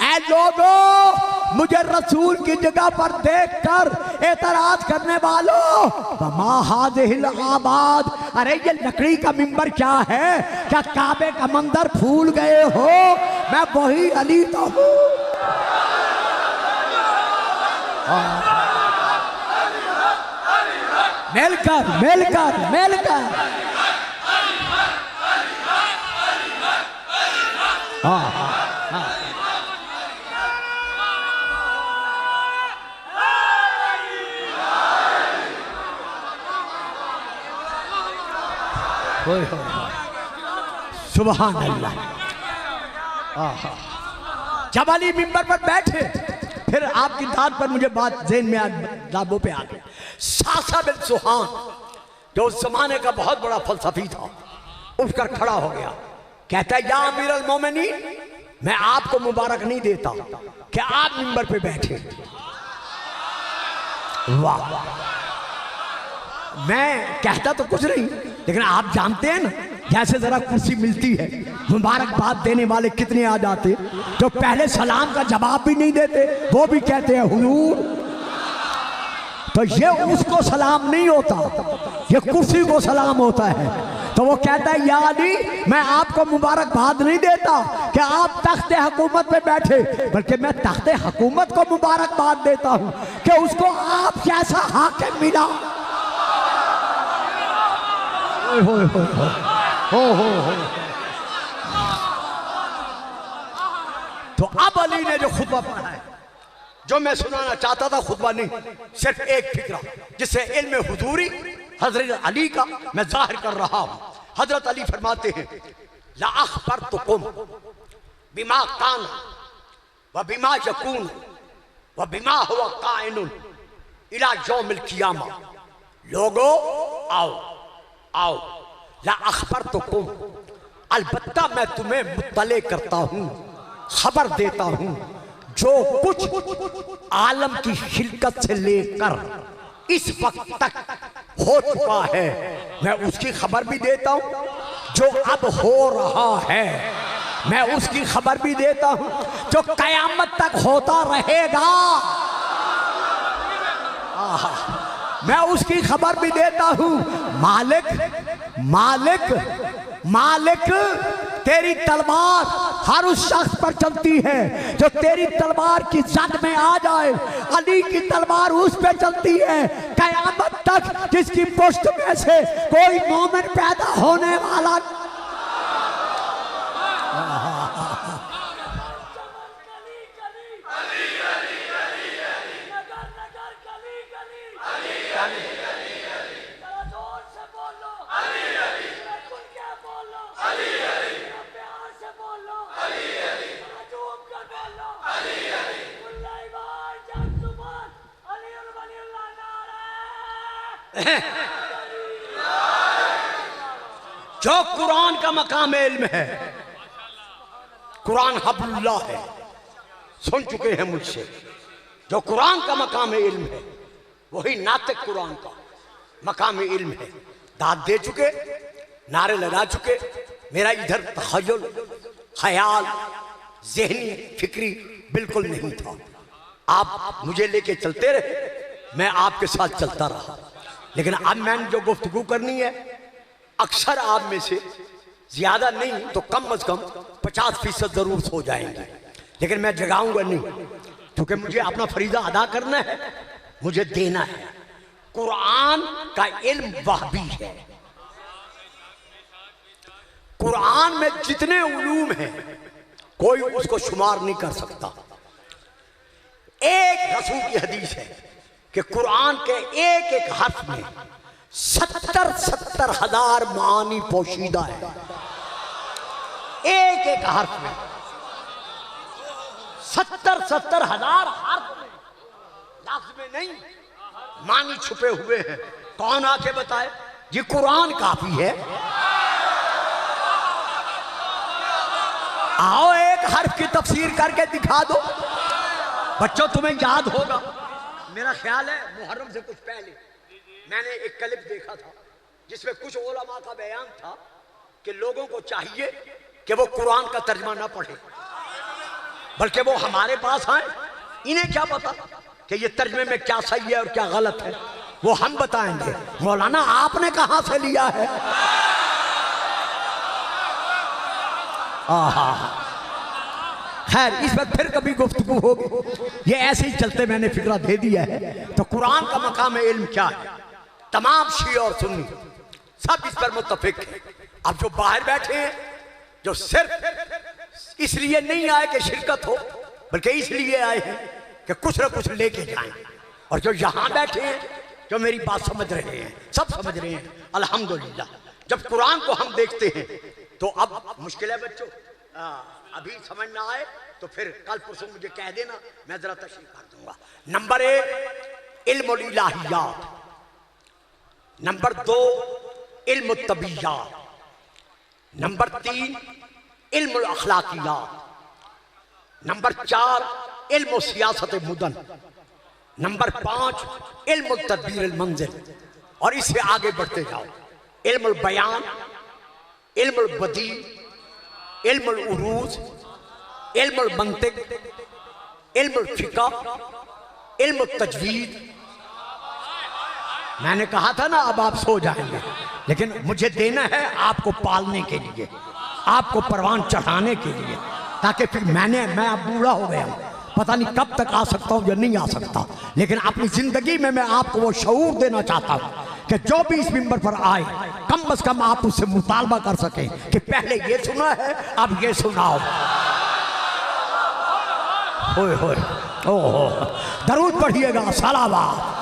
ऐ लोगों, मुझे रसूल की जगह पर देखकर एतराज करने वालों, वमा हाज़िहिल आबाद, अरे ये लकड़ी का मिंबर क्या है? क्या काबे का मंदिर भूल गए हो? मैं वही अली तो हूँ। मिलकर मिलकर मिलकर सुभान अल्लाह। जब अली मिंबर पर बैठे, फिर आपकी दाद पर मुझे बात ज़हन में लाबों पे आ गई। सासा बिन सुहान जो उस जमाने का बहुत बड़ा फलसफी था, उठकर खड़ा हो गया, कहता है या अमीरुल मोमिनीन, मैं आपको मुबारक नहीं देता कि आप मिंबर पे बैठे। वाह, मैं कहता तो कुछ नहीं, लेकिन आप जानते हैं ना, जैसे जरा कुर्सी मिलती है, मुबारकबाद देने वाले कितने आ जाते, जो पहले सलाम का जवाब भी नहीं देते, वो भी कहते हैं हुजूर। तो ये उसको सलाम नहीं होता, ये कुर्सी को सलाम होता है। तो वो कहता है या अली, मैं आपको मुबारकबाद नहीं देता कि आप तख्ते हुकूमत पे बैठे, बल्कि मैं तख्ते हुकूमत को मुबारकबाद देता हूं कि उसको आप जैसा हाकिम मिला। हो। तो अब अली ने जो खुतबा पढ़ा है, जो मैं सुनाना चाहता था, खुतबा नहीं, सिर्फ एक फिक्रा, जिससे इल्म हुजूरी हजरत अली का मैं जाहिर कर रहा हूं। हजरत अली फरमाते हैं ला अखबरतुकुम बिमा कान व बिमा यकून व बिमा हुवा काइनुन इला यौमिल क़ियामा। लोगो आओ आओ, ला अखबरतुकुम, अलबत्ता मैं तुम्हें मुत्तले करता हूं, खबर देता हूं, जो कुछ आलम की खिलकत से लेकर इस वक्त तक हो चुका है, मैं उसकी खबर भी देता हूं। जो अब हो रहा है, मैं उसकी खबर भी देता हूं। जो कयामत तक होता रहेगा, मैं उसकी खबर भी देता हूं। मालिक मालिक मालिक, तेरी तलवार हर उस शख्स पर चलती है जो तेरी तलवार की जद में आ जाए। अली की तलवार उस पे चलती है कयामत तक जिसकी पुष्ट में से कोई मोमिन पैदा होने वाला। जो कुरान का मकाम इल्म है, कुरान हब्लुल्लाह है, सुन चुके हैं मुझसे। जो कुरान का मकाम इल्म है, वही नातिक कुरान का मकाम इल्म है। दाद दे चुके, नारे लगा चुके, मेरा इधर तखय्युल, ख्याल, ज़हनी फिक्री बिल्कुल नहीं था। आप मुझे लेके चलते रहे, मैं आपके साथ चलता रहा। लेकिन अब मैंने जो गुफ्तगू करनी है, अक्सर आप में से ज्यादा नहीं तो कम से कम 50% जरूर सो जाएंगे, लेकिन मैं जगाऊंगा नहीं, क्योंकि मुझे अपना फरीजा अदा करना है, मुझे देना है। कुरान का इल्म वहबी है। कुरान में जितने उलूम हैं कोई उसको शुमार नहीं कर सकता। एक रसूल की हदीस है कि कुरान के एक एक हर्फ में 70 हजार मानी पोशीदा है। एक एक हर्फ में 70 हजार हर्फ में, लफ्ज में नहीं, मानी छुपे हुए हैं। कौन आके बताए? ये कुरान काफी है। आओ एक हर्फ की तफसीर करके दिखा दो बच्चों, तुम्हें याद होगा। मेरा ख्याल है मुहर्रम से कुछ पहले मैंने एक क्लिप देखा था जिसमें कुछ उलमा का बयान था कि लोगों को चाहिए कि वो कुरान का तर्जमा ना पढ़े, बल्कि वो हमारे पास आए। इन्हें क्या पता कि ये तर्जमे में क्या सही है और क्या गलत है, वो हम बताएंगे। मौलाना आपने कहां से लिया है? खैर, इस वक्त फिर कभी गुफ्तगू होगी। ये ऐसे ही चलते मैंने फिक्रा दे दिया है। तो कुरान का मकाम इल्म क्या है? तमाम शी और सुन्नी सब इस पर मुत्तफिक है। अब जो बाहर बैठे हैं, जो सिर्फ इसलिए नहीं आए कि शिरकत हो, बल्कि इसलिए आए हैं कि कुछ न कुछ लेके जाएं, और जो यहां बैठे हैं, जो मेरी बात समझ रहे हैं, सब समझ रहे हैं अल्हम्दुलिल्लाह। जब कुरान को हम देखते हैं तो अब मुश्किल है बच्चों, अभी समझ ना आए तो फिर कल परसों मुझे कह देना, मैं जरा तशरीह कर दूंगा। नंबर 1 इल्मुल इलाहियात, नंबर 2 इल्मुत तबीयात, नंबर 3 इल्मुल अखलाकियात, नंबर 4 इल्मु सियासत मुदन, नंबर 5 इल्मुल तदबीर मंजिल, और इससे आगे बढ़ते जाओ। इल्मुल बयान, इल्मुल बदी, इल्मुल उरूज, इल्मुल मंतिक, इल्मुल फिक़्ह, इल्मुल तजवीद। मैंने कहा था ना अब आप सो जाएंगे, लेकिन मुझे देना है आपको पालने के लिए, आपको परवान चढ़ाने के लिए, ताकि फिर मैं अब बूढ़ा हो गया हूं, पता नहीं कब तक आ सकता हूं या नहीं आ सकता, लेकिन अपनी जिंदगी में मैं आपको वो शऊर देना चाहता हूं कि जो भी इस मिंबर पर आए कम से कम आप उससे मुतालबा कर सकें कि पहले ये सुना है, अब ये सुनाओ। होए होए, ओहो, दरूद पढ़िएगा, सलावत।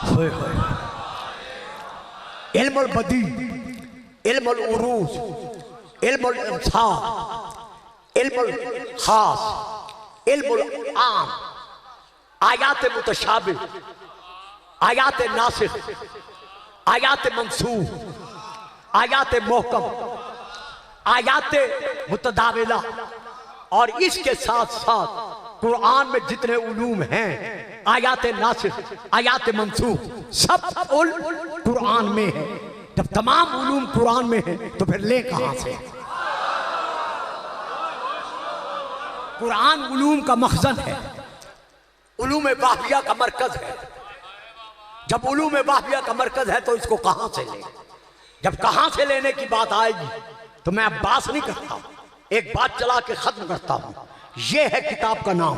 होए होए, इल्मुल बदी, इल्मुल उरूज, इल्मुल इंसाफ, इल्मुल खास, इल्मुल आम, आयात मुतशाबिह, आयात नासिख, आयात मंसूख, आयात मोहकम, आयात मुतदाविला, और इसके साथ साथ कुरान में जितने उलूम हैं, आयात नासिख, आयात मंसूख, सब कुरान में है। जब तमाम उलूम कुरान में है तो फिर ले कहां से? कुरान उलूम का मखज़न है, उलूम वाहिया का मरकज है। जब उलूम वाहिया का मरकज है तो इसको कहां से ले? जब कहां से लेने की बात आएगी तो मैं अब बात नहीं करता, एक बात चला के खत्म करता हूं। यह है किताब का नाम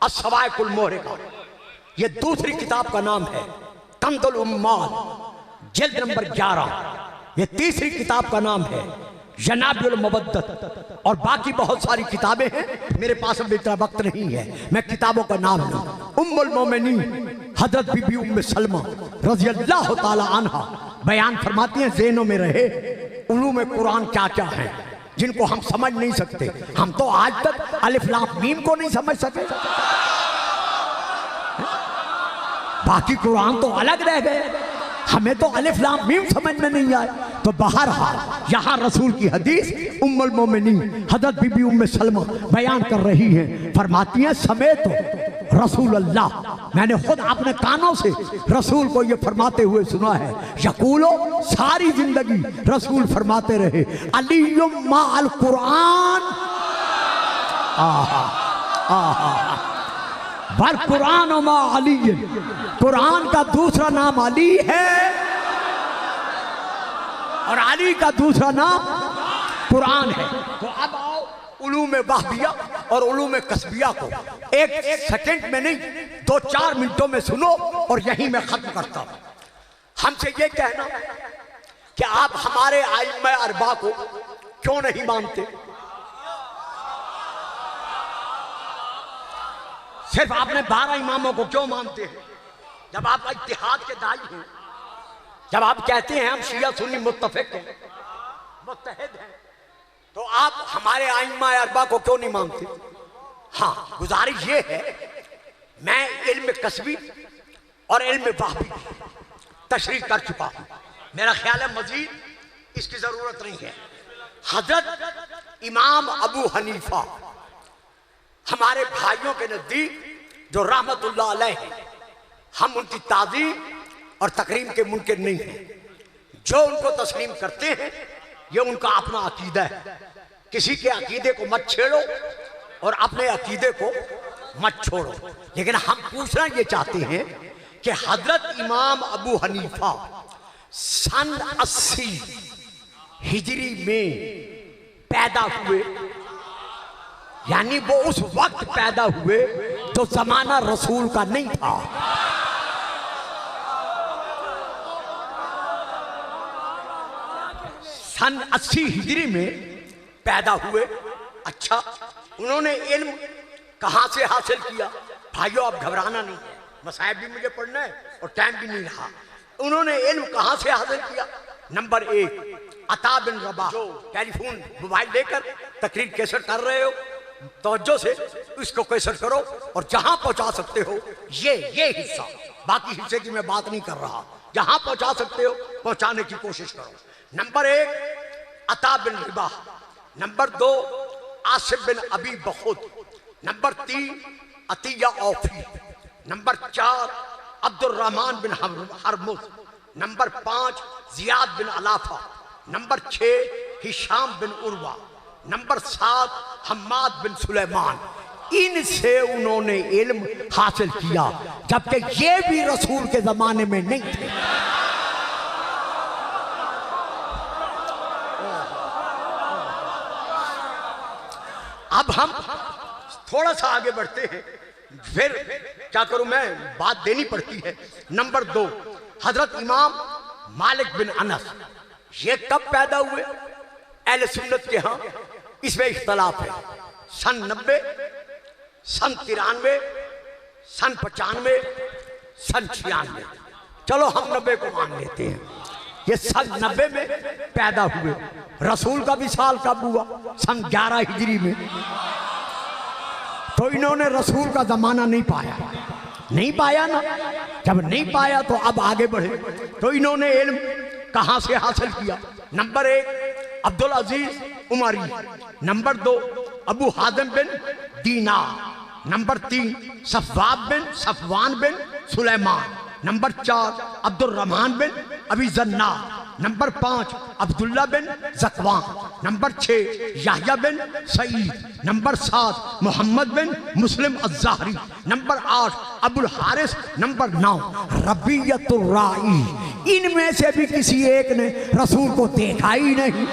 अस्सवाइकुल मुहरिका, यह दूसरी किताब का नाम है कंजुल उम्माल, जिल्द नंबर 11। यह तीसरी किताब का नाम है जनाबुल मुबद्दत, और बाकी बहुत सारी किताबें हैं, मेरे पास अब इतना वक्त नहीं है मैं किताबों का नाम लूं। उम्मुल मोमिनीन हजरत बीबी उम्मे सलमा रज़ियल्लाहु ताला अन्हा बयान फरमाती हैं, ज़हनों में रहे उलूम कुरान क्या क्या है जिनको हम समझ नहीं सकते। हम तो आज तक अलिफ लाम मीम को नहीं समझ सके, बाकी कुरान तो अलग रह गए, हमें तो अलिफ लाम मीम समझ में नहीं आए। तो बहरहाल यहाँ रसूल की हदीस उम्मुल मोमिनीन हजरत बीबी उम्मे सलमा बयान कर रही हैं, फरमाती हैं समय तो रसूल अल्लाह, मैंने खुद अपने कानों से रसूल को ये फरमाते हुए सुना है। यकूलो, सारी जिंदगी रसूल फरमाते रहे, अलीयुम मा अल कुरान, आहा आहा, वल कुरान मा अली, कुरान का दूसरा नाम अली है और अली का दूसरा नाम कुरान है। तो अब आओ उलूम वहबिया और उलूम कसबिया को एक सेकंड में नहीं 2-4 मिनटों में सुनो और यहीं मैं खत्म करता हूं। हमसे ये कहना कि आप हमारे आइम्मा अरबा को क्यों नहीं मानते, सिर्फ आपने 12 इमामों को क्यों मानते हैं, जब आप इत्तिहाद के दाई हैं, जब आप कहते हैं हम शिया सुन्नी मुत्तफिक हैं, मुत्तहिद हैं, तो आप हमारे आइम्मा अरबा को क्यों नहीं मानते। हाँ, गुजारिश ये है, मैं इल्म कसबी और इल्म वहबी तशरीह कर चुका हूं, मेरा ख्याल है मजीद इसकी जरूरत नहीं है। हजरत इमाम अबू हनीफा हमारे भाइयों के नजदीक जो रहमतुल्लाह अलैह हैं, हम उनकी ताज़ीम और तकरीम के मुनकिर नहीं हैं। जो उनको तस्लीम करते हैं ये उनका अपना अकीदा है, किसी के अकीदे को मत छेड़ो और अपने अकीदे को मत छोड़ो। लेकिन हम पूछना ये चाहते हैं कि हजरत इमाम अबू हनीफा सन 80 हिजरी में पैदा हुए, यानी वो उस वक्त पैदा हुए जो जमाना रसूल का नहीं था। सन 80 हिजरी में पैदा हुए। अच्छा, उन्होंने इल्म कहां से हासिल किया? भाइयों, अब घबराना नहीं है, मसाइब भी मुझे पढ़ना है और टाइम भी नहीं रहा। उन्होंने इल्म कहां से हासिल किया? नंबर 1, अता बिन रबाह। टेलीफोन मोबाइल लेकर तकरीर कैसेट कर रहे हो, तवज्जो से इसको कैसेट करो और जहां पहुंचा सकते हो ये हिस्सा, बाकी हिस्से की मैं बात नहीं कर रहा, जहां पहुंचा सकते हो पहुंचाने की कोशिश करो। नंबर 1, अता बिन रबाह। नंबर 2, आसिफ बिन अबी बखुद। Number 3, Atiya औफी। Number 4, Abdul Rahman बिन हरमुज। नंबर 5, जियाद बिन अलाफा। नंबर 6, हिशाम बिन उर्वा। नंबर 7, हम्माद बिन सुलेमान। इनसे उन्होंने इल्म हासिल किया, जबकि ये भी रसूल के जमाने में नहीं थे। अब हम थोड़ा सा आगे बढ़ते हैं, फिर क्या करूं मैं, बात देनी पड़ती है। नंबर 2, हजरत इमाम मालिक बिन अनस। ये कब पैदा हुए? अहले सुन्नत के यहाँ इसमें इख्तलाफ है। सन 90, सन 93, सन 95, सन 96। चलो हम 90 को मान लेते हैं। ये सन 90 में पैदा हुए। रसूल का विसाल कब हुआ? सन 11 हिजरी में। तो इन्होंने रसूल का जमाना नहीं पाया ना। जब नहीं पाया तो अब आगे बढ़े। तो इन्होंने इल्म कहां से हासिल किया? Number 1, Abdul Aziz Umari. Number 2, Abu Hadim bin Dinar. Number 3, Safwan bin Sulaiman. Number 4, Abdul Rahman bin Abi Janna. Number 5, Abdullah bin Zakwan. Number 6, Yahya bin Saeed. Number 7, Mohammed bin Muslim Azzahri. Number 8, Abul Haris. Number 9, Rabiatur Rai. इनमें से भी किसी एक ने रसूल को देखा ही नहीं।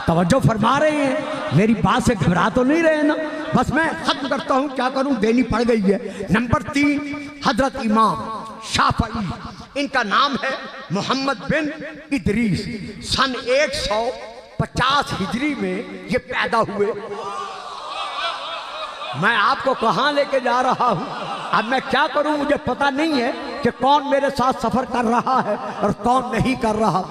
तवज्जो फरमा रहे हैं, मेरी बात से घबरा तो नहीं रहे ना? बस मैं खत्म करता हूं, क्या करूं, देनी पड़ गई है। नंबर 3, हजरत इमाम शाफई। इनका नाम है मोहम्मद बिन इदरीस। सन 150 हिजरी में ये पैदा हुए। मैं आपको कहां लेके जा रहा हूं, अब मैं क्या करूं, मुझे पता नहीं है कि कौन मेरे साथ सफर कर रहा है और कौन नहीं कर रहा।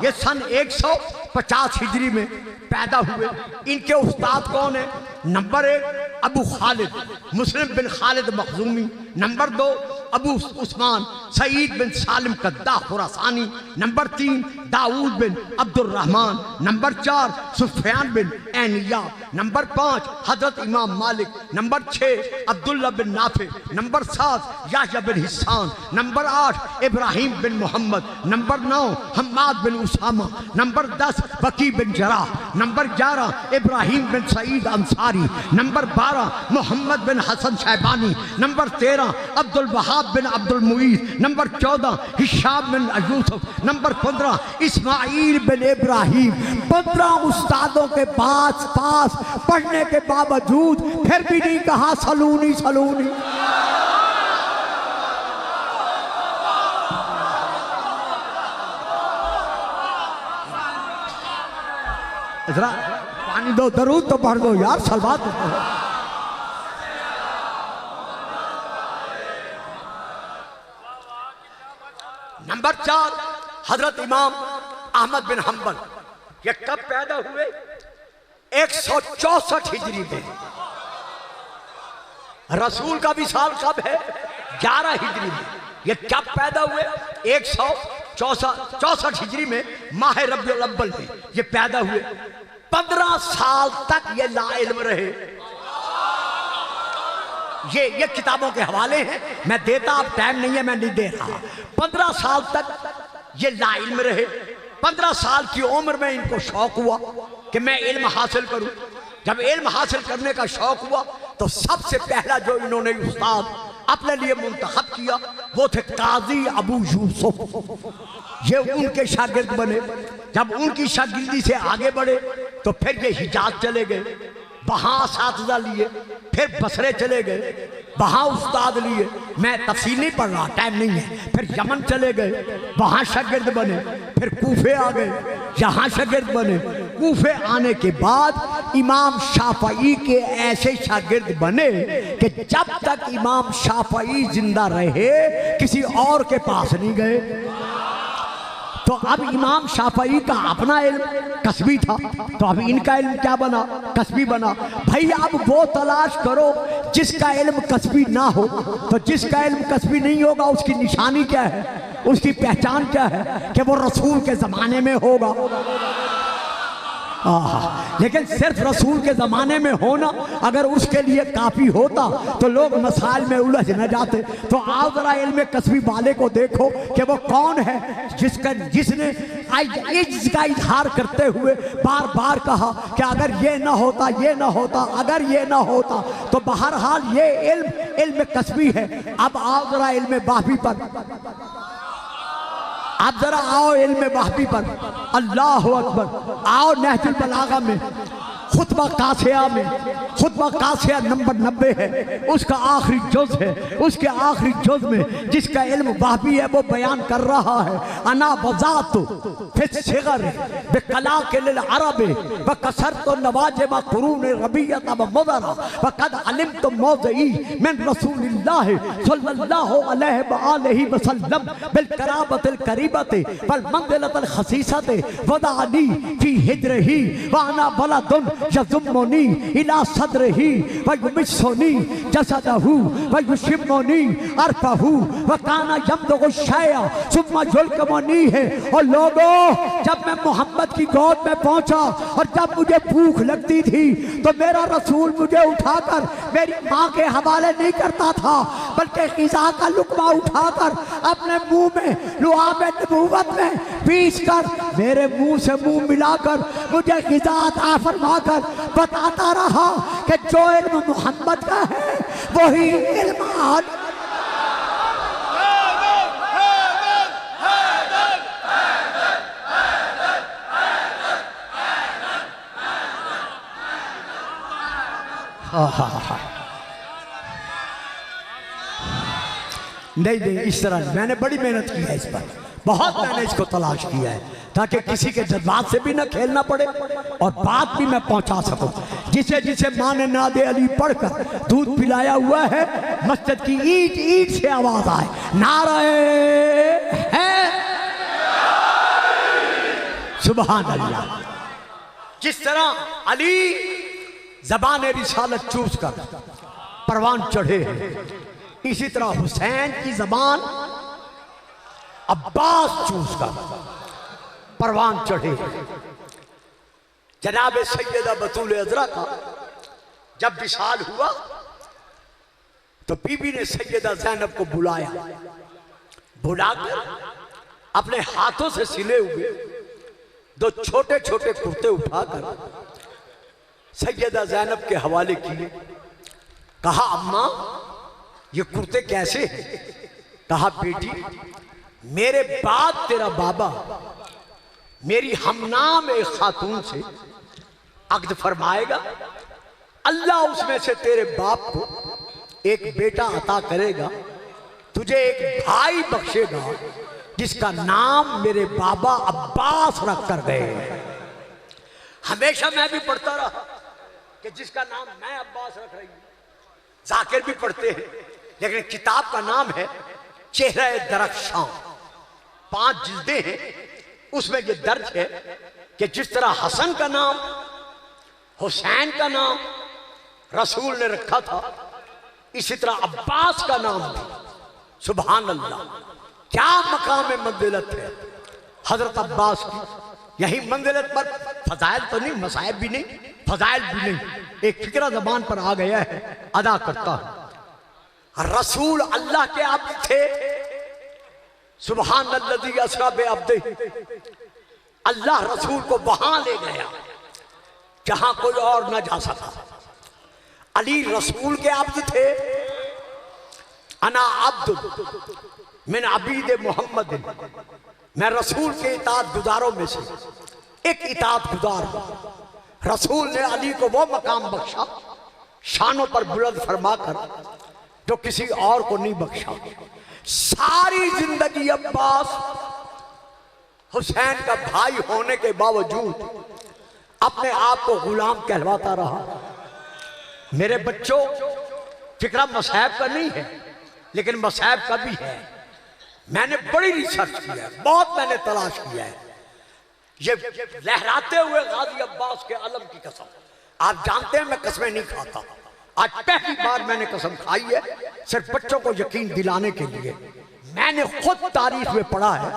ये सन 150 हिजरी में पैदा हुए। इनके उस्ताद कौन है? नंबर 1 अबू खालिद मुस्लिम बिन खालिद मखजूमी, नंबर 2 अबू उस्मान सईद बिन सालिम कद्दा खुरासानी, नंबर 3 दाऊद बिन अब्दुल रहमान, नंबर 4 सुफियान बिन ऐनिया, नंबर 5 हजरत इमाम मालिक, नंबर 6 अब्दुल्ला बिन नाफे, नंबर 7 याह्या बिन हिस्सान, नंबर 8 इब्राहिम बिन मोहम्मद, नंबर 9 हम्माद बिन उसामा, नंबर 10 बकी बिन जराह, नंबर 11 इब्राहिम बिन सईद अंसारी, नंबर 12 मोहम्मद बिन हसन शैबानी, नंबर 13 अब्दुल वहाब बिन अब्दुल मुईज, नंबर 14 हिशाम बिन यूसुफ, नंबर 15 इस्माइल बिन इब्राहिम। 15 उस्तादों के पास पढ़ने के बावजूद फिर भी नहीं कहा सलूनी सलूनी। जरा पानी दो, दरूद तो पढ़ दो यार, सलवात तो पढ़ो। नंबर 4 हजरत इमाम अहमद बिन हम्बल। ये कब पैदा हुए? 164 हिजरी में। रसूल का विसाल कब है? 11 हिजरी में। ये कब पैदा हुए? 164 हिजरी में माह रबिउल अव्वल में ये पैदा हुए। 15 साल तक ये लाइल्म रहे। ये किताबों के हवाले हैं, मैं देता, अब टाइम नहीं है, मैं नहीं दे रहा। 15 साल तक ये लाइल्म रहे। 15 साल की उम्र में इनको शौक हुआ कि मैं इल्म हासिल करूं। जब इल्म हासिल करने का शौक हुआ तो सबसे पहला जो इन्होंने उस्ताद अपने लिए मुंतखब किया वो थे काजी अबू यूसुफ। ये उनके शागिर्द बने। जब उनकी शागिर्दी से आगे बढ़े तो फिर ये हिजाज चले गए, वहां असातिज़ा लिए, फिर बसरे चले गए, वहां उस्ताद लिए। मैं तफसील नहीं पढ़ रहा, टाइम नहीं है। फिर यमन चले गए, वहां शागिर्द बने। फिर कूफे आ गए, यहाँ शागिर्द बने। कूफे आने के बाद इमाम शाफई के ऐसे शागिर्द बने कि जब तक इमाम शाफई जिंदा रहे किसी और के पास नहीं गए। तो अब इमाम शाफई का अपना इल्म कस्बी था, तो अब इनका इल्म क्या बना? कस्बी बना। भाई अब वो तलाश करो जिसका इल्म कस्बी ना हो। तो जिसका इल्म कस्बी नहीं होगा उसकी निशानी क्या है, उसकी पहचान क्या है? कि वो रसूल के ज़माने में होगा। लेकिन सिर्फ रसूल के ज़माने में होना अगर उसके लिए काफ़ी होता तो लोग मसाइल में उलझ न जाते। तो आओ जरा इल्म कस्बी वाले को देखो कि वो कौन है जिसने इसका इजहार करते हुए बार बार कहा कि अगर ये ना होता, ये ना होता, अगर ये ना होता। तो बहरहाल ये इल्म कस्बी है। अब आओ जरा इल्म वाहबी पर, आप जरा आओ इल्म वाहबी पर। अल्लाह अकबर। आओ नहजुल बलागा में खुतबा कासिया में, खुतबा कासिया नंबर 90 है, उसका आखिरी जुज है। उसके आखिरी जुज में जिसका इल्म वाहबी है वो बयान कर रहा है, अना वज़ातु फिस सिगर बिकला के लिल अरब व कसरत नवाजिब कुरून रबियत व मुदरा व कद अलिमतु मौज़ई मिन रसूलिल्लाह सल्लल्लाहु अलैहि व आलिहि वसल्लम बिल कराबतिल करीबति वल मंजिलतिल खसीसति वदानी फी हिजरिही व अना बलदुन यज़ुम्मुनी इला सदरिही व युमिस्सुनी जसदहू व युशिम्मुनी अरफहू व काना यमदगु शैया सुम्मा युल्कमुनी है। और लोगों, जब मैं मोहम्मद की गोद में पहुंचा और जब मुझे भूख लगती थी तो मेरा रसूल मुझे उठाकर मेरी माँ के हवाले नहीं करता था, बल्कि ग़िज़ा का लुक़मा उठाकर अपने मुंह में लुआब नबूवत में पीस कर मेरे मुंह से मुंह मिलाकर मुझे ग़िज़ा अता फरमाकर बताता रहा कि जो इल्म मोहम्मद का है वही इल्म नहीं, इस तरह मैंने बड़ी मेहनत की है इस पर, बहुत मैंने इसको तलाश किया है ताकि किसी के जज्बात से भी न खेलना पड़े और बात भी मैं पहुंचा सकूं। जिसे जिसे माँ ने नादे अली पढ़कर दूध पिलाया हुआ है, मस्जिद की ईंट ईंट से आवाज आए, नारे है सुभान अल्लाह। जिस तरह अली जबान रिसालत चूस कर परवान चढ़े हैं, इसी तरह हुसैन की जबान अब्बास चूस कर परवान चढ़े हैं। जनाब सैयदा बतूल अज़रा का जब विशाल हुआ तो बीबी ने सैयदा ज़ैनब को बुलाया, बुलाकर अपने हाथों से सिले हुए दो छोटे छोटे कुर्ते उठाकर सैयदा ज़ैनब के हवाले किए। कहा अम्मा ये कुर्ते कैसे हैं? कहा बेटी मेरे बाद तेरा बाबा मेरी हमनाम एक खातून से अक़्द फरमाएगा, अल्लाह उसमें से तेरे बाप को एक बेटा अता करेगा, तुझे एक भाई बख्शेगा जिसका नाम मेरे बाबा अब्बास रख कर गए। हमेशा मैं भी पढ़ता रहा कि जिसका नाम मैं अब्बास रख रही हूं, जाकिर भी पढ़ते हैं, लेकिन किताब का नाम है चेहरा दरख्शां, 5 जिल्दें हैं, उसमें यह दर्ज है कि जिस तरह हसन का नाम हुसैन का नाम रसूल ने रखा था, इसी तरह अब्बास का नाम भी। सुभान अल्लाह, क्या मकाम मंजिलत है हजरत अब्बास की। यही मंजिलत पर फजाइल तो नहीं, मसाइब भी नहीं, फजाइल भी नहीं, एक फिक्रा जबान पर आ गया है, अदा करता हूं। रसूल अल्लाह के अब्द थे। सुभान अल्लज़ी असरा बिअब्दे, अल्लाह रसूल को वहां ले गया जहां कोई और न जा सका। अली रसूल के अब्द थे। अना अब्द मिन अबीद मोहम्मद, मैं रसूल के इताअत गुजारों में से एक इताअत गुजार हूं। रसूल ने अली को वो मकाम बख्शा शानों पर बुलंद फरमाकर जो किसी और को नहीं बख्शा। सारी जिंदगी अब्बास हुसैन का भाई होने के बावजूद अपने आप को गुलाम कहलवाता रहा। मेरे बच्चों, फिक्रा मसाइब का नहीं है, लेकिन मसाइब का भी है। मैंने बड़ी रिसर्च किया है, बहुत मैंने तलाश किया है। ये लहराते हुए गाजी अब्बास के अलम की कसम, आप जानते हैं मैं कसमें नहीं खाता, आज पहली बार मैंने कसम खाई है, सिर्फ बच्चों को यकीन दिलाने के लिए। मैंने खुद तारीख में पढ़ा है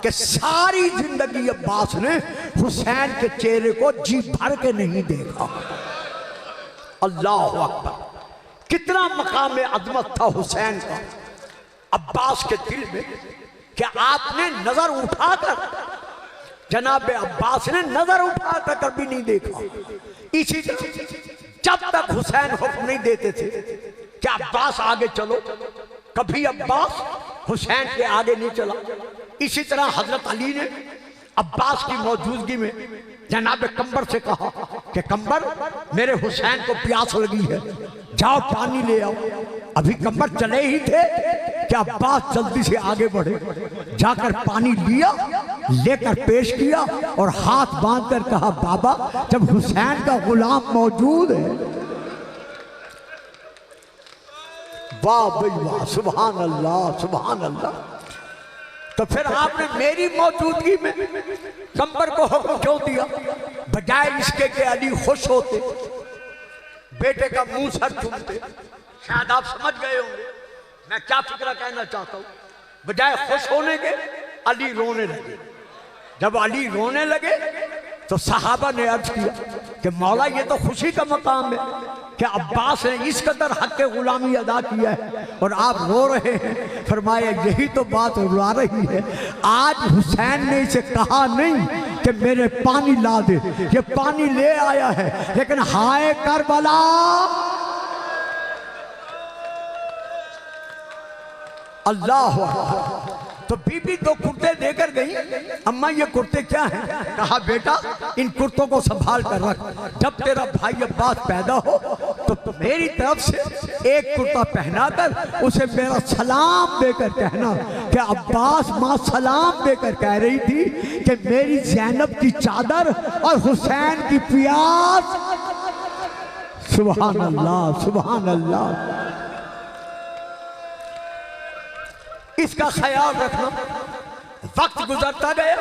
कि सारी जिंदगी अब्बास ने हुसैन के चेहरे को जी भर के नहीं देखा। अल्लाह अकबर, कितना मकाम अज़मत था हुसैन का अब्बास के दिल में कि आपने नजर उठाकर, जनाब अब्बास ने नजर उठाकर कभी नहीं देखा। इसी तरह जब तक हुसैन हुक्म नहीं देते थे कि अब्बास आगे चलो, कभी अब्बास हुसैन के आगे नहीं चला। इसी तरह हजरत अली ने अब्बास की मौजूदगी में जनाब कंबर से कहा कि कंबर मेरे हुसैन को प्यास लगी है, जाओ पानी ले आओ। अभी कंबर चले ही थे कि अब्बास जल्दी से आगे बढ़े, जाकर पानी लिया, लेकर पेश किया और हाथ बांधकर कहा बाबा जब हुसैन का गुलाम मौजूद है। वाह भाई वाह, सुभान अल्लाह सुभान अल्लाह। तो फिर आपने मेरी मौजूदगी में कंबर को हुक्म क्यों दिया? बजाय इसके कि अली खुश होते, बेटे का मुंह सर चूमते। शायद आप समझ गए होंगे मैं क्या फिक्रा कहना चाहता हूं। बजाय खुश होने के अली रोने लगे। जब अली रोने लगे तो सहाबा ने अर्ज किया कि मौला ये तो खुशी का मकाम है कि अब्बास ने इस कदर हक के गुलामी अदा किया है और आप रो रहे हैं। फरमाया यही तो बात रुला रही है, आज हुसैन ने इसे कहा नहीं कि मेरे पानी ला दे, ये पानी ले आया है, लेकिन हाय करबला अल्लाह। तो बीबी दो कुर्ते देकर गई, अम्मा ये कुर्ते क्या हैं? कहा बेटा इन कुर्तों को संभाल कर रख, जब तेरा भाई अब्बास पैदा हो तो मेरी तरफ से एक कुर्ता पहना कर उसे मेरा सलाम देकर कहना कि अब्बास माँ सलाम देकर कह रही थी कि मेरी ज़ैनब की चादर और हुसैन की प्यास। सुभान अल्लाह सुभान अल्लाह। इसका ख्याल रखना। वक्त गुजरता गया,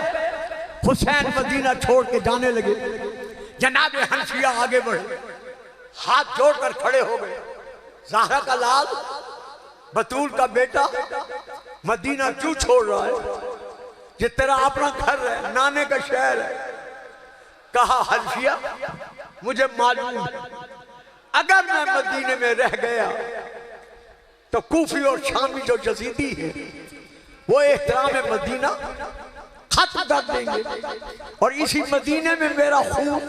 हुसैन मदीना छोड़ के जाने लगे। जनाब हनफिया आगे बढ़े, हाथ जोड़कर खड़े हो गए। ज़हरा का लाल, बतूल का बेटा मदीना क्यों छोड़ रहा है? ये तेरा अपना घर है, नाने का शहर है। कहा हनफिया, मुझे मालूम है अगर मैं मदीने में रह गया तो कूफी और शामी जो यजीदी है वो एहतराम मदीना खत्म कर देंगे और इसी मदीने में मेरा खून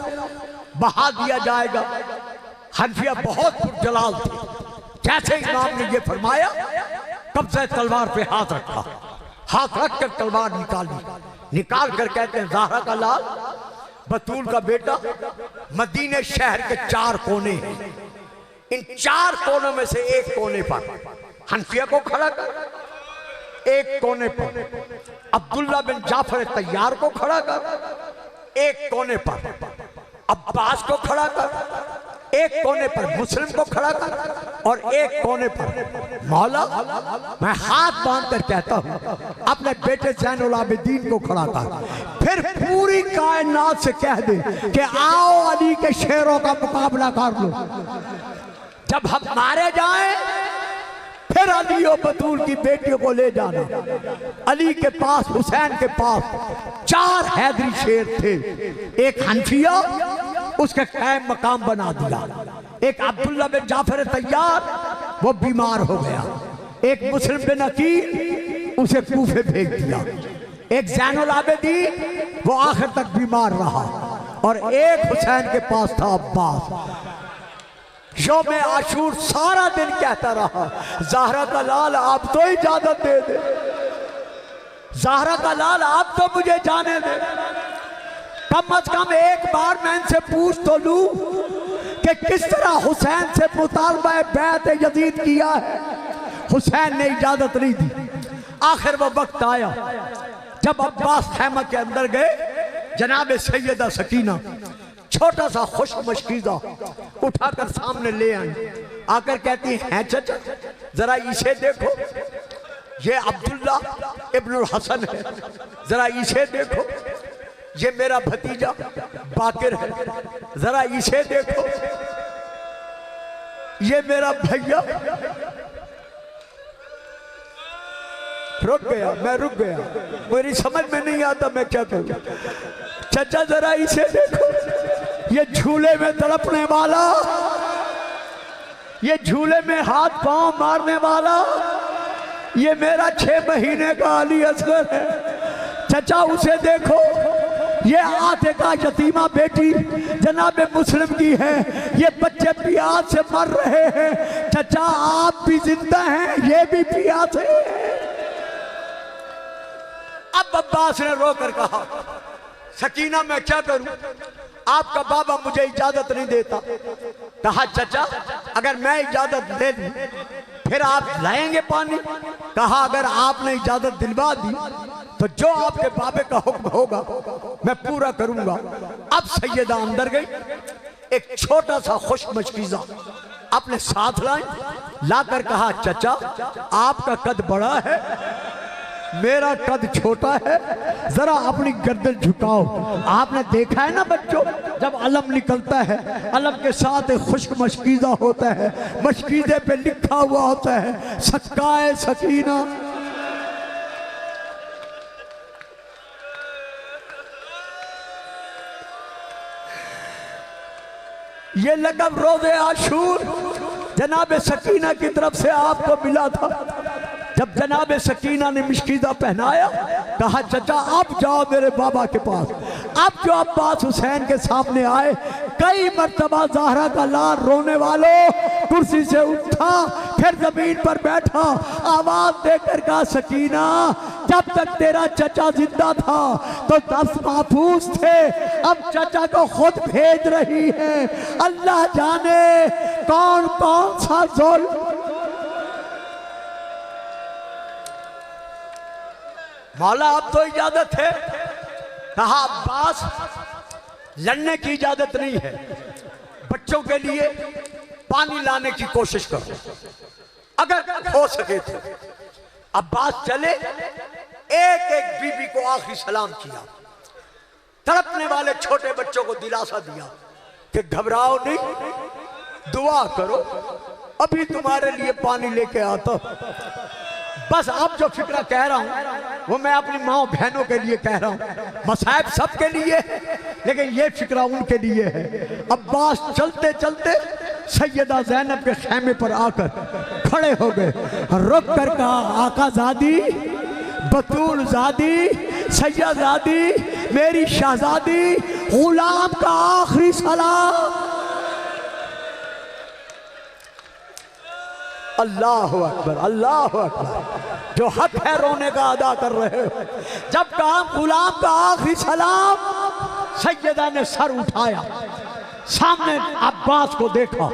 बहा दिया जाएगा। हनफिया बहुत पुरजलाल थे। जैसे इमाम ने ये फरमाया, कब्ज़े तलवार पे हाथ रखा, हाथ रख कर तलवार निकाल कर कहते हैं, ज़हरा का लाल, बतूल का बेटा, मदीने शहर के 4 कोने हैं। इन 4 कोनों में से एक कोने पर हनफिया को खड़ा कर, एक कोने पर अब्दुल्ला बिन जाफर तैयार को खड़ा कर, एक कोने पर अब्बास को खड़ा कर, एक कोने पर मुस्लिम को खड़ा कर और एक कोने पर मौला, मैं हाथ बांध कर कहता हूं, अपने बेटे ज़ैनुल आबिदीन को खड़ा कर। फिर पूरी कायनात से कह दे कि आओ अली के शेरों का मुकाबला कर लो। जब हम मारे जाएं फिर अली और बतूल की बेटियों को ले जाना। अली के पास, हुसैन के पास 4 हैदरी शेर थे। एक हनफिया, उसका कायम मकाम बना दिया। एक अब्दुल्ला बिन जाफर तैयार, वो बीमार हो गया। एक मुस्लिम बिन अकील, उसे कूफे भेज दिया। एक ज़ैनुल आबिदीन, वो आखिर तक बीमार रहा। और एक हुसैन के पास था अब्बास। यौम आशूर सारा दिन कहता रहा, ज़हरा का लाल आप तो इजाजत दे दे, ज़हरा का लाल आप तो मुझे जाने दे। कम अज कम एक बार मैं इनसे पूछ तो लूं कि किस तरह हुसैन से मुतालबा बैत यजीद किया है। हुसैन ने इजाजत नहीं दी। आखिर वो वक्त आया जब अब्बास खैमा के अंदर गए। जनाब सैयदा सकीना छोटा सा खुश्क मशकीज़ा उठाकर सामने ले आई। आकर कहती हैं, चाचा जरा इसे देखो, ये अब्दुल्ला इब्नुल हसन है, जरा इसे देखो, ये मेरा भतीजा बाकिर है, जरा इसे देखो, ये मेरा भैया। रुक गया, मैं रुक गया, मेरी समझ में नहीं आता मैं क्या करूं। चाचा जरा इसे देखो, ये झूले में तड़पने वाला, ये झूले में हाथ पांव मारने वाला, ये मेरा 6 महीने का अली असगर है। चाचा उसे देखो, ये आतिका यतीमा बेटी जनाब मुस्लिम की है, ये बच्चे प्यास से मर रहे हैं। चाचा आप भी जिंदा हैं, ये भी प्यास है। अब अब्बास ने रोकर कहा, सकीना मैं क्या करूं, आपका बाबा मुझे इजाजत नहीं देता। कहा चाचा अगर मैं इजाजत दे दूं फिर आप लाएंगे पानी। कहा अगर आपने इजाजत दिलवा दी तो जो आपके बाबे का हुक्म होगा मैं पूरा करूंगा। अब सैयदा अंदर गई, एक छोटा सा खुश्क मशकीज़ा अपने साथ लाई, लाकर कहा चाचा आपका कद बड़ा है, मेरा कद छोटा है, जरा अपनी गर्दन झुकाओ। आपने देखा है ना बच्चों, जब अलम निकलता है, अलम के साथ एक खुश्क मशकीज़ा होता है, मशकीज़े पे लिखा हुआ होता है सक्काए सकीना। ये लक़ब रोज़े आशूर जनाब सकीना की तरफ से आपको मिला था। जब जनाब सकीना ने मशकीज़ा पहनाया, कहा चाचा अब जाओ मेरे बाबा के पास। अब जो अब्बास हुसैन के सामने आए, कई मर्तबा ज़हरा का लाल रोने वालों कुर्सी से उठा, फिर जमीन पर बैठा, आवाज देकर कहा सकीना जब तक तेरा चचा जिंदा था तो 10 महफूज थे, अब चचा को खुद भेज रही है। अल्लाह जाने कौन कौन सा जुल्म। मौला अब तो इजाजत है। कहा अब्बास लड़ने की इजाजत नहीं है, बच्चों के लिए पानी लाने की कोशिश करो अगर हो सके तो। अब्बास चले, एक एक बीबी को आखिरी सलाम किया, तड़पने वाले छोटे बच्चों को दिलासा दिया कि घबराओ नहीं, दुआ करो, अभी तुम्हारे लिए पानी लेके आता। बस अब जो फिक्र कह रहा हूं वो मैं अपनी माँ बहनों के लिए कह रहा हूं। मसाइब सबके लिए, लेकिन ये फिक्र उनके लिए है। अब्बास चलते चलते सैयदा ज़ैनब के खेमे पर आकर खड़े हो गए, रुक कर कहा, आका ज़ादी, बतूल ज़ादी, सैयदादी, मेरी शहजादी, गुलाम का आखिरी सलाम। अल्लाह अकबर, अल्लाह अकबर। जो हक है रोने का अदा कर रहे हो। जब कहा गुलाम का आखिरी सलाम, सैयदा ने सर उठाया, सामने अब्बास को देखा,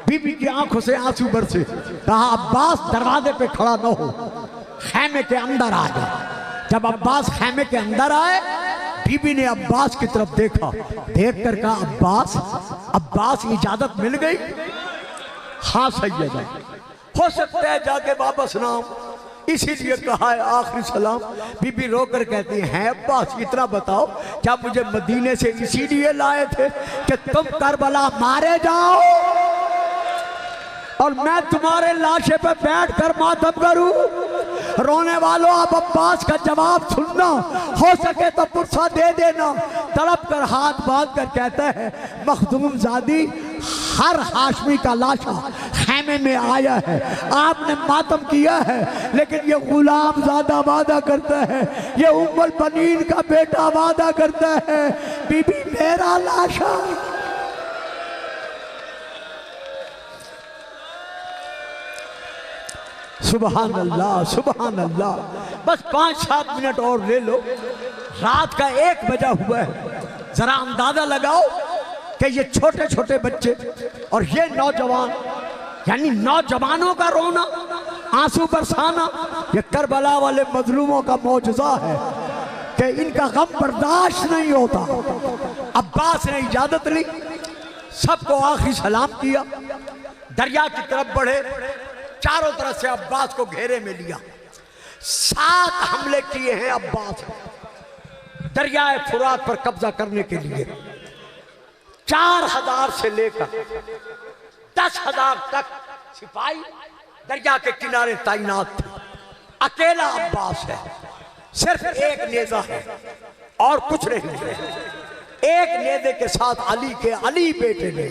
बीबी की आंखों से आंसू बरसे। कहा अब्बास दरवाजे पे खड़ा न हो, खेमे के अंदर आ जा। जब अब्बास खेमे के अंदर आए, बीबी ने अब्बास की तरफ देखा, देख कर कहा अब्बास, अब्बास इजाजत मिल गई? हाँ सैयदा, हो सकता है जाके वापस ना आऊं, इसीलिए कहा है आखिरी सलाम। बीबी रोकर कहती है अब्बास इतना बताओ, क्या मुझे मदीने से इसीलिए लाए थे कि तुम करबला मारे जाओ और मैं तुम्हारे लाशे पे बैठ कर मातम करूं? रोने वालों, अब अब्बास का जवाब सुनना, हो सके तो पुरसा दे देना। तड़प कर हाथ बांध कर कहता है मखदूम ज़ादी, हर हाशमी का लाशा खेमे में आया है, आपने मातम किया है, लेकिन ये गुलाम ज़ादा वादा करता है, ये उम्मुल बनीन का बेटा वादा करता है, बीबी मेरा लाशा। सुबहान अल्लाह, सुबहान अल्लाह। बस 5-7 मिनट और ले लो, रात का 1 बजा हुआ है। जरा अंदाजा लगाओ कि ये छोटे छोटे बच्चे और ये नौजवान, यानी नौजवानों का रोना, आंसू बरसाना, ये करबला वाले मजलूमों का मौजज़ा है कि इनका गम बर्दाश्त नहीं होता। अब्बास ने इजाजत ली, सबको आखिरी सलाम किया, दरिया की तरफ बढ़े, चारों तरफ से अब्बास को घेरे में लिया। 7 हमले किए हैं अब्बास दरियाए फुरात पर कब्जा करने के लिए। 4000 से लेकर 10,000 तक सिपाही दरिया के किनारे तैनात थे। अकेला अब्बास है, सिर्फ एक नेजा है और कुछ नहीं है। एक नेजे के साथ अली बेटे ने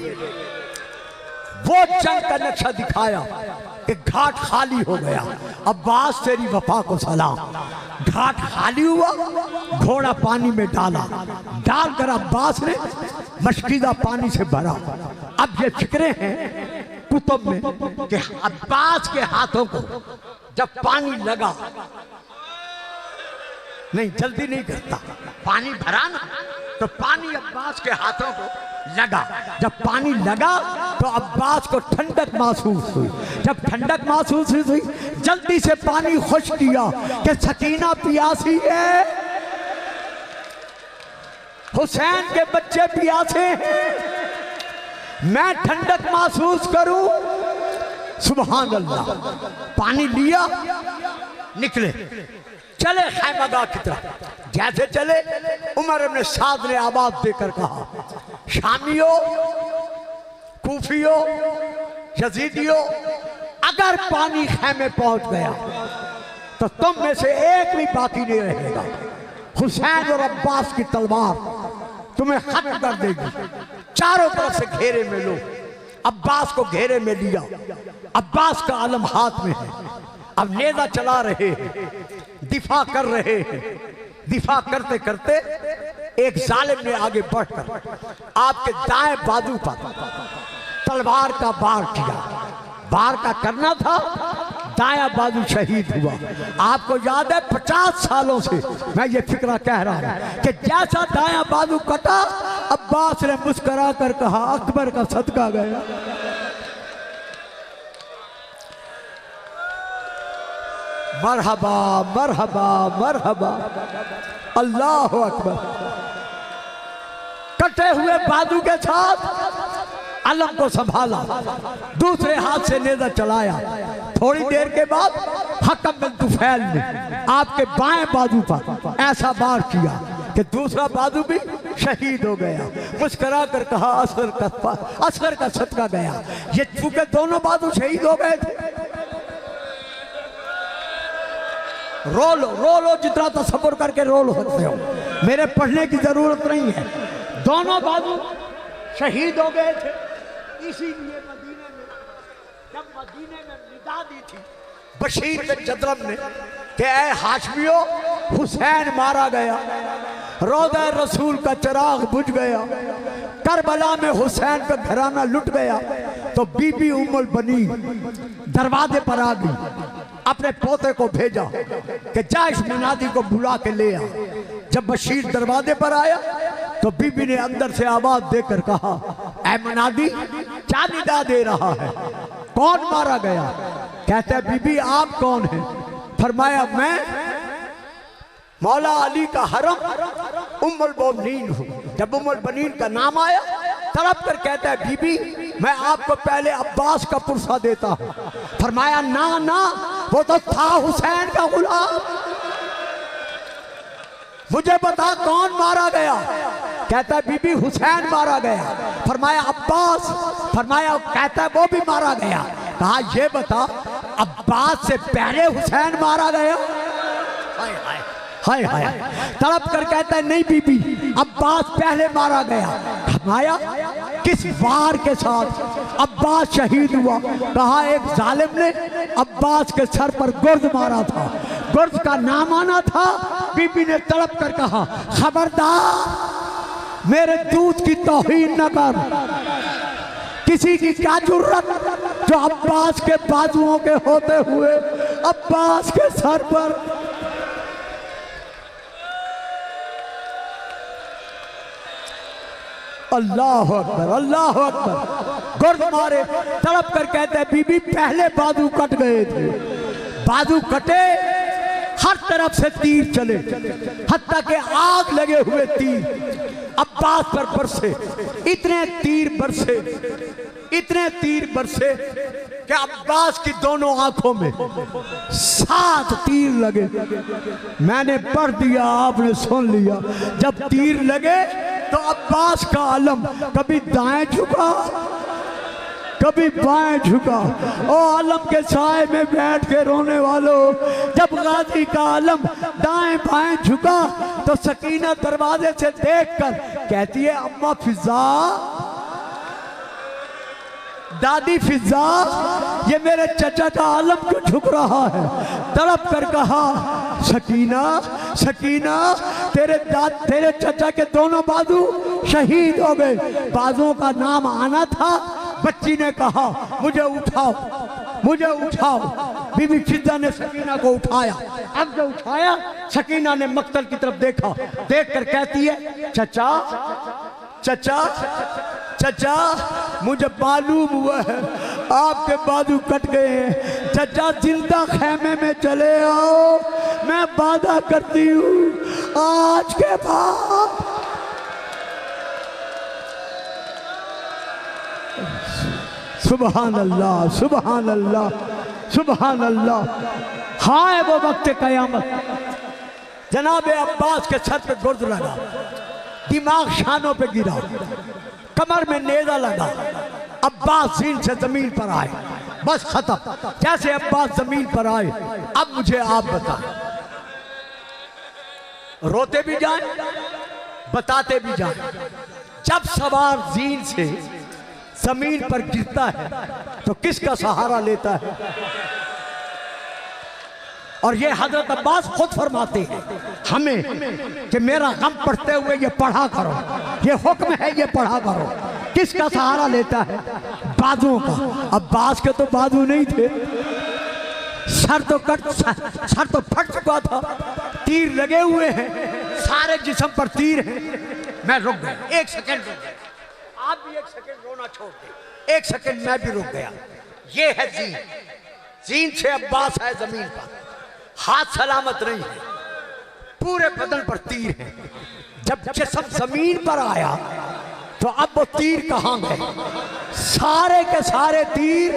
वो जंग का नक्शा दिखाया कि घाट खाली हो गया। अब्बास तेरी वफा को सलाम। घाट खाली हुआ, घोड़ा पानी में डालकर अब्बास ने मशकीदा पानी से भरा। अब ये फिक्रे हैं कुतुब में कि अब्बास के हाथों को जब पानी लगा, नहीं जल्दी नहीं करता, पानी भरा ना तो पानी अब्बास के हाथों को लगा। जब पानी लगा तो अब्बास को ठंडक महसूस हुई। जब ठंडक महसूस हुई, जल्दी से पानी खुश किया कि सकीना प्यासी है, हुसैन के बच्चे प्यासे हैं, मैं ठंडक महसूस करूं। सुभान अल्लाह। पानी लिया, निकले, चले खैमगाह की तरफ। जैसे चले, उमर इब्न साद ने आवाज देकर कहा, शामियों, कूफियों, यजीदियों, अगर पानी खैमे पहुंच गया तो तुम में से एक भी बाकी नहीं रहेगा। हुसैन और अब्बास की तलवार तुम्हें खत्म कर देगी। चारों तरफ से घेरे में लो। अब्बास को घेरे में लिया, अब्बास का आलम हाथ में है। अब नेजा चला रहे हैं, दिफा कर रहे हैं। दिफा करते करते एक जालिम ने आगे बढ़कर आपके दाएं बाजू पर तलवार का वार किया। वार का करना था, दायां बाजू शहीद हुआ। आपको याद है 50 सालों से मैं ये फिक्रा कह रहा हूं कि जैसा दायां बाजू कटा, अब्बास ने मुस्कुरा कर कहा, अकबर का सदका गया। मरहबा मरहबा मरहबा, अल्लाह अकबर। कटे हुए बाजू के साथ अलम को संभाला, दूसरे हाथ से नेजा चलाया। थोड़ी देर के बाद हकम बिन तुफैल ने आपके बाएं बाजू पर ऐसा वार किया कि दूसरा बाजू भी शहीद हो गया। मुस्करा कर कहा असगर का सदका गया। ये चूंकि दोनों बाजू शहीद हो गए थे, रो लो जितना तसव्वुर करके रो सकते हो, मेरे पढ़ने की जरूरत नहीं है। दोनों बाजू शहीद हो गए थे। इसीलिए मदीने में जब मदीने में निदा दी थी बशीर बिन जदरम ने कि ऐ हाशमियो हुसैन मारा गया, रोज़ा रसूल का चिराग बुझ गया, करबला में हुसैन का घराना लुट गया, तो बीबी उम्मुल बनी दरवाजे पर आ गई, अपने पोते को भेजा कि जा इस मुनादी को बुला के ले आ। जब बशीर दरवाजे पर आया तो बीबी ने अंदर से आवाज देकर कहा, ऐ मुनादी क्या निदा दे रहा है, कौन मारा गया? कहते हैं बीबी आप कौन हैं? फरमाया मैं मौला अली का हरम उम्मुल मोमिनीन हूँ। जब उम्मुल बनीन का नाम आया तड़प कर कहता है बीबी मैं आपको पहले अब्बास का पुरसा देता हूँ। फरमाया ना ना, वो तो था हुसैन का गुलाम, मुझे बता कौन मारा गया? कहता है बीबी हुसैन मारा गया। फरमाया अब्बास? फरमाया कहता है वो भी मारा गया। कहा ये बता अब्बास से पहले हुसैन मारा गया? हाय हाय तड़प कर कहता है नहीं बीबी अब्बास पहले मारा गया। फरमाया किस वार के साथ अब्बास शहीद हुआ? कहा एक जालिम ने अब्बास के सर पर गुर्द मारा था, गुर्द का नाम आना था। बीबी ने तड़प कर कहा खबरदार मेरे दूध की तौहीन न कर, किसी की क्या जुर्रत जो अब्बास के बाजुओं के होते हुए अब्बास के सर पर। अल्लाह अकबर अल्लाह अकबर। गुर्द मारे तड़प कर कहते हैं बीबी पहले बाजू कट गए थे, बाजू कटे हर तरफ से तीर चले, हत्ता के आग लगे हुए तीर अब्बास पर बरसे, इतने तीर बरसे कि अब्बास की दोनों आंखों में 7 तीर लगे। मैंने पढ़ दिया आपने सुन लिया। जब तीर लगे तो अब्बास का आलम कभी दाएं झुका कभी बाएं झुका। ओ आलम के साए में बैठ के रोने वालों, जब गाजी का आलम दाएं बाएं झुका तो सकीना दरवाजे से देखकर कहती है अम्मा फिजा, दादी फिजा, ये मेरे चचा का आलम क्यों झुक रहा है? तड़प कर कहा सकीना सकीना तेरे चचा के दोनों बाजू शहीद हो गए, बाजुओं का नाम आना था। बच्ची ने कहा मुझे उठाओ मुझे उठाओ। बीबी फिजा ने सकीना को उठाया। अब जो उठाया सकीना ने मक्तल की तरफ देखा, देखकर कहती है चचा चचा चचा मुझे मालूम हुआ है आपके बाजू कट गए हैं, चचा जिंदा खेमे में चले आओ, मैं वादा करती हूँ आज के बाद। सुबहान अल्लाह सुबहान अल्लाह सुबहान अल्लाह। हाय वो वक्त कयामत, जनाब अब्बास के सर पे गुर्द लगा, दिमाग शानों पे गिरा, कमर में नेजा लगा, अब्बास जीन से जमीन पर आए, बस खत्म। जैसे अब्बास जमीन पर आए, अब मुझे आप बताएं, रोते भी जाएं बताते भी जाएं, जब सवार जीन से जमीन पर गिरता है तो किसका सहारा लेता है? और ये हजरत अब्बास खुद फरमाते हैं हमें कि मेरा गम पढ़ते हुए ये पढ़ा करो, ये हुक्म है ये पढ़ा करो। किसका सहारा लेता है? बाजुओं का। अब्बास के तो बाजू नहीं थे, सर तो फट चुका था, तीर लगे हुए हैं, सारे जिस्म पर तीर हैं। मैं रुक गया, 1 सेकंड रुक गया, आप भी 1 सेकंड रोना छोड़ दे, 1 सेकंड मैं भी रुक गया। ये है जीन, जीन से अब्बास है जमीन पर, हाथ सलामत नहीं है, पूरे बदन पर तीर है। जब जिस्म जमीन पर आया तो अब वो तीर कहां गए? सारे के सारे तीर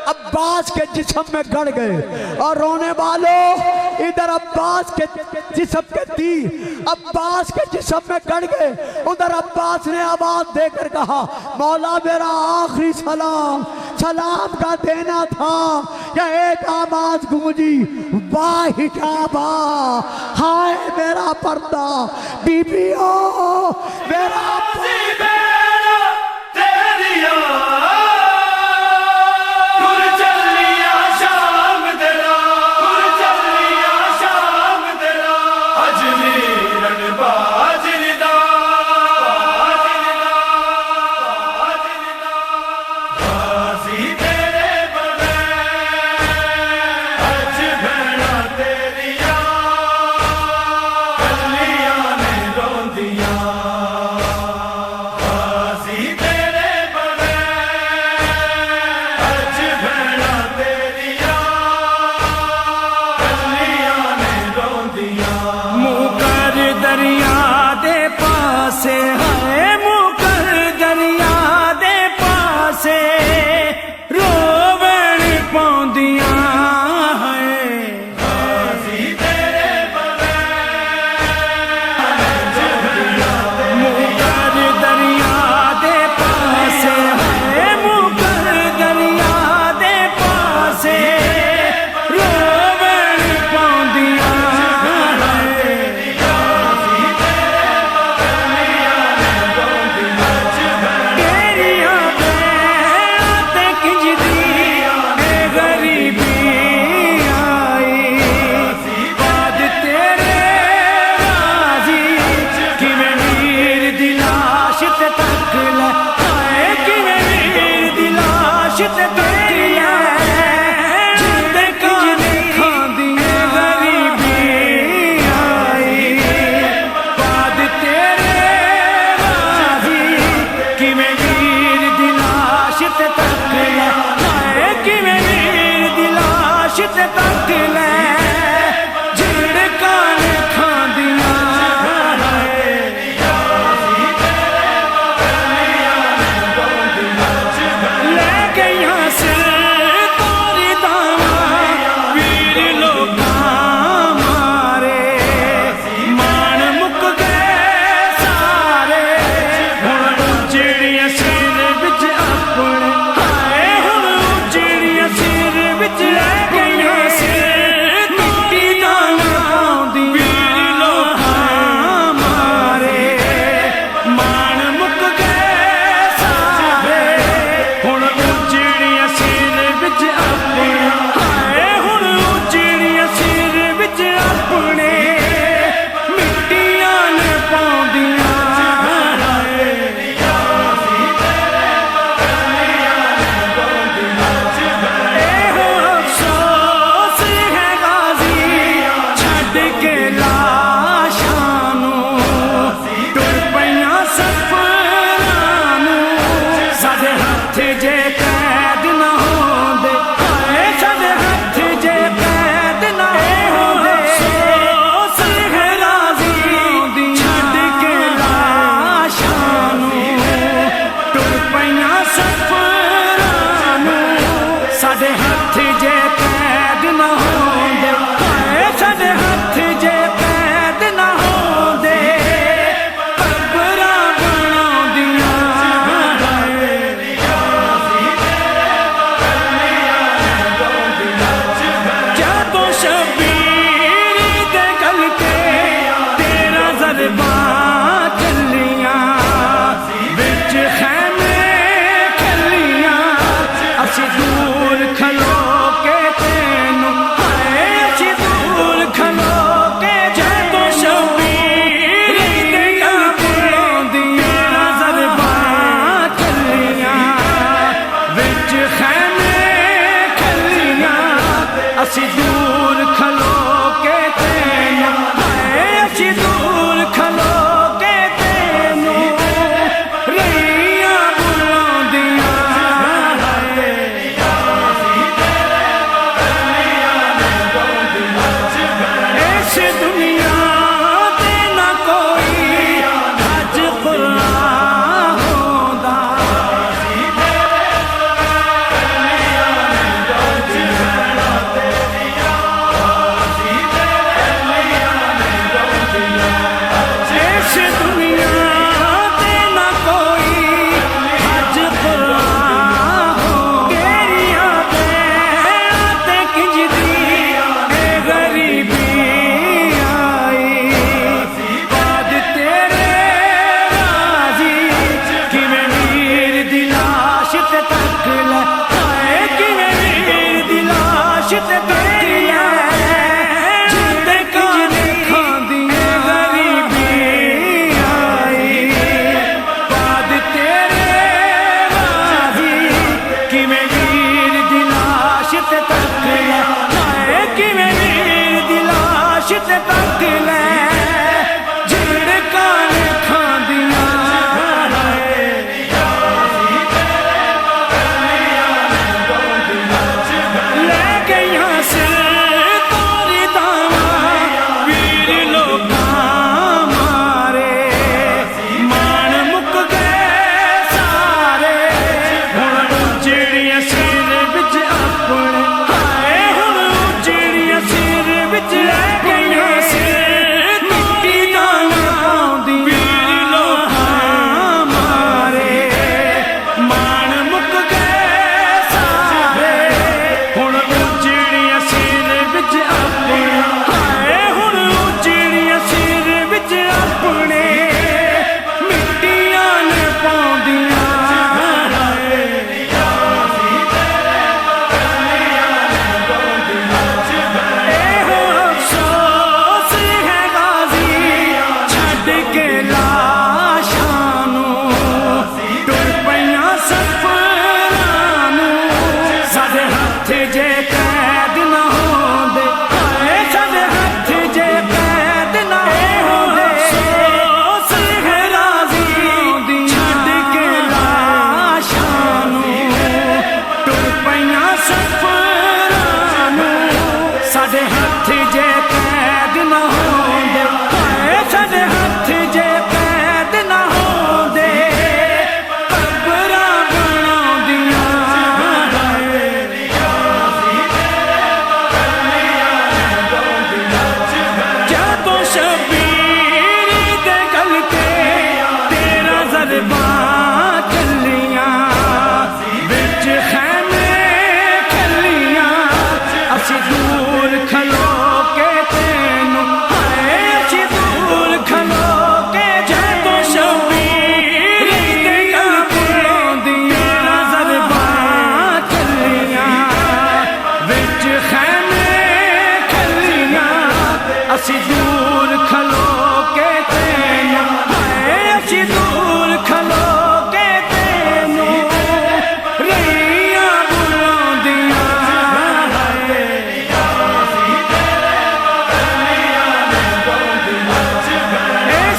अब्बास के जिस्म में गड़ गए। और रोने वालों इधर अब्बास के जिस्म के तीर अब्बास के जिस्म में गड़ गए। उधर अब्बास ने आवाज देकर कहा, मौला मेरा आखिरी सलाम सलाम का देना था। या एक आवाज गूंजी, वाह हिजाबा, हाय मेरा पर्दा, बीबियों मेरा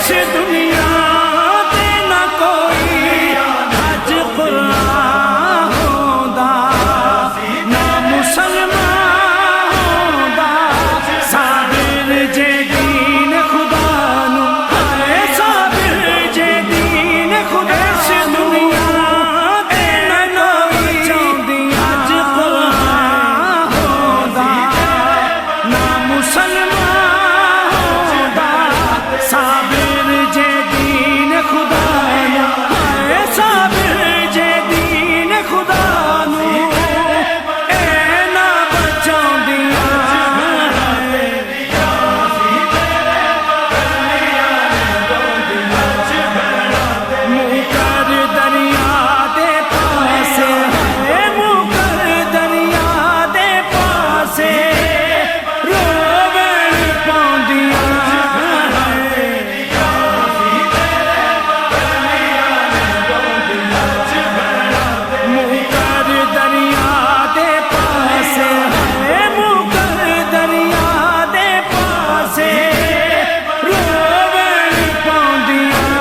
इस दुनिया ते ना कोई हज कुरान होंदा ना मुसलमान होंदा साबिर जे दीन खुदा नू हाय साबिर जे दीन खुदा इस दुनिया ते ना कोई हज कुरान होंदा ना मुसलमान होंदा साबिर जे दीन खुदा नू हाय साबिर जे दीन खुदा नू ए ना बचाउंदियां मुँह कर दरिया दे पासे है मुँह कर दरिया दे पासे रोवण पाउंदियां मुँह कर दरिया दे पासे है मुँह कर दरिया दे पासे रोवण पाउंदियां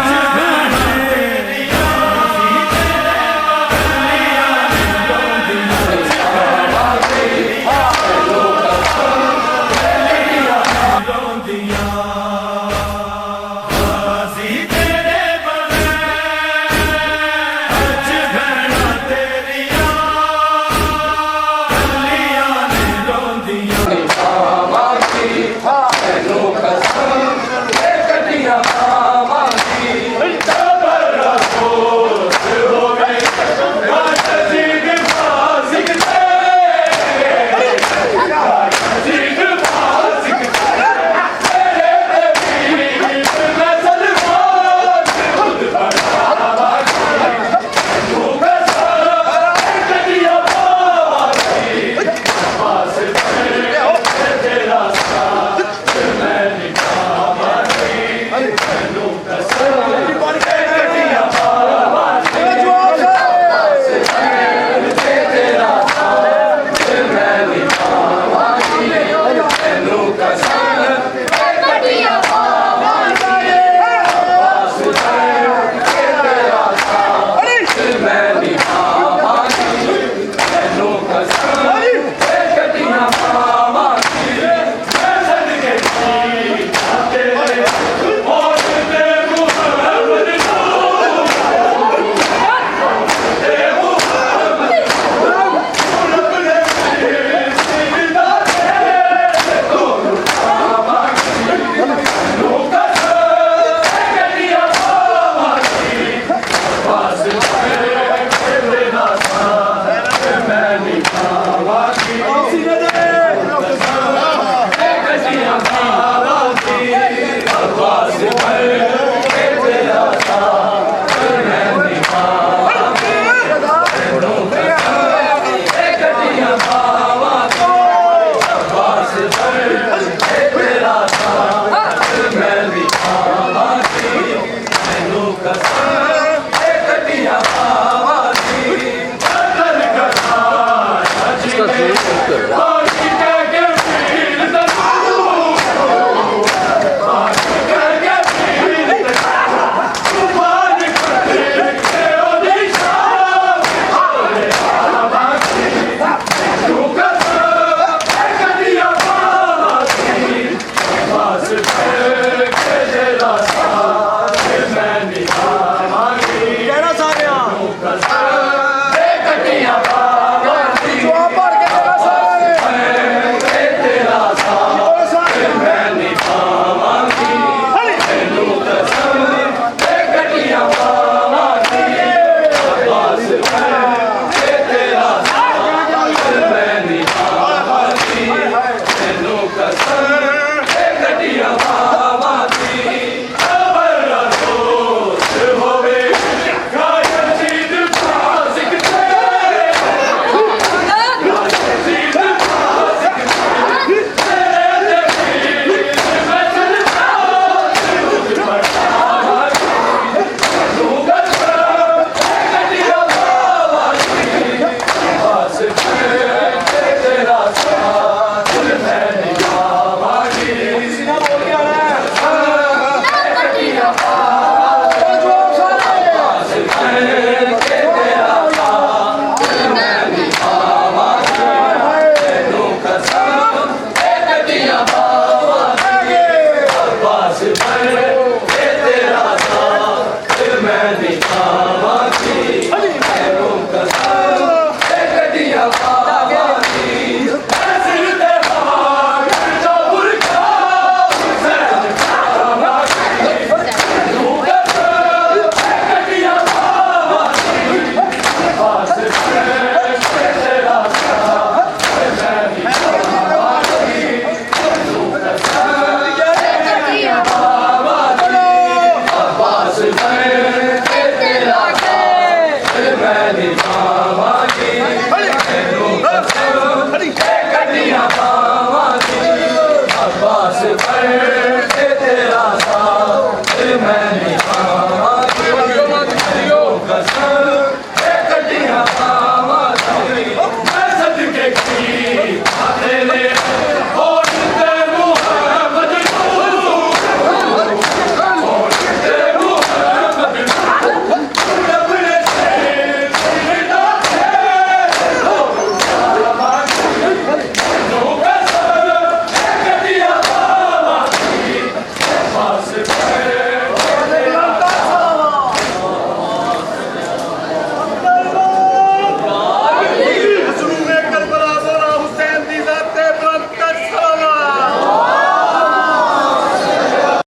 पास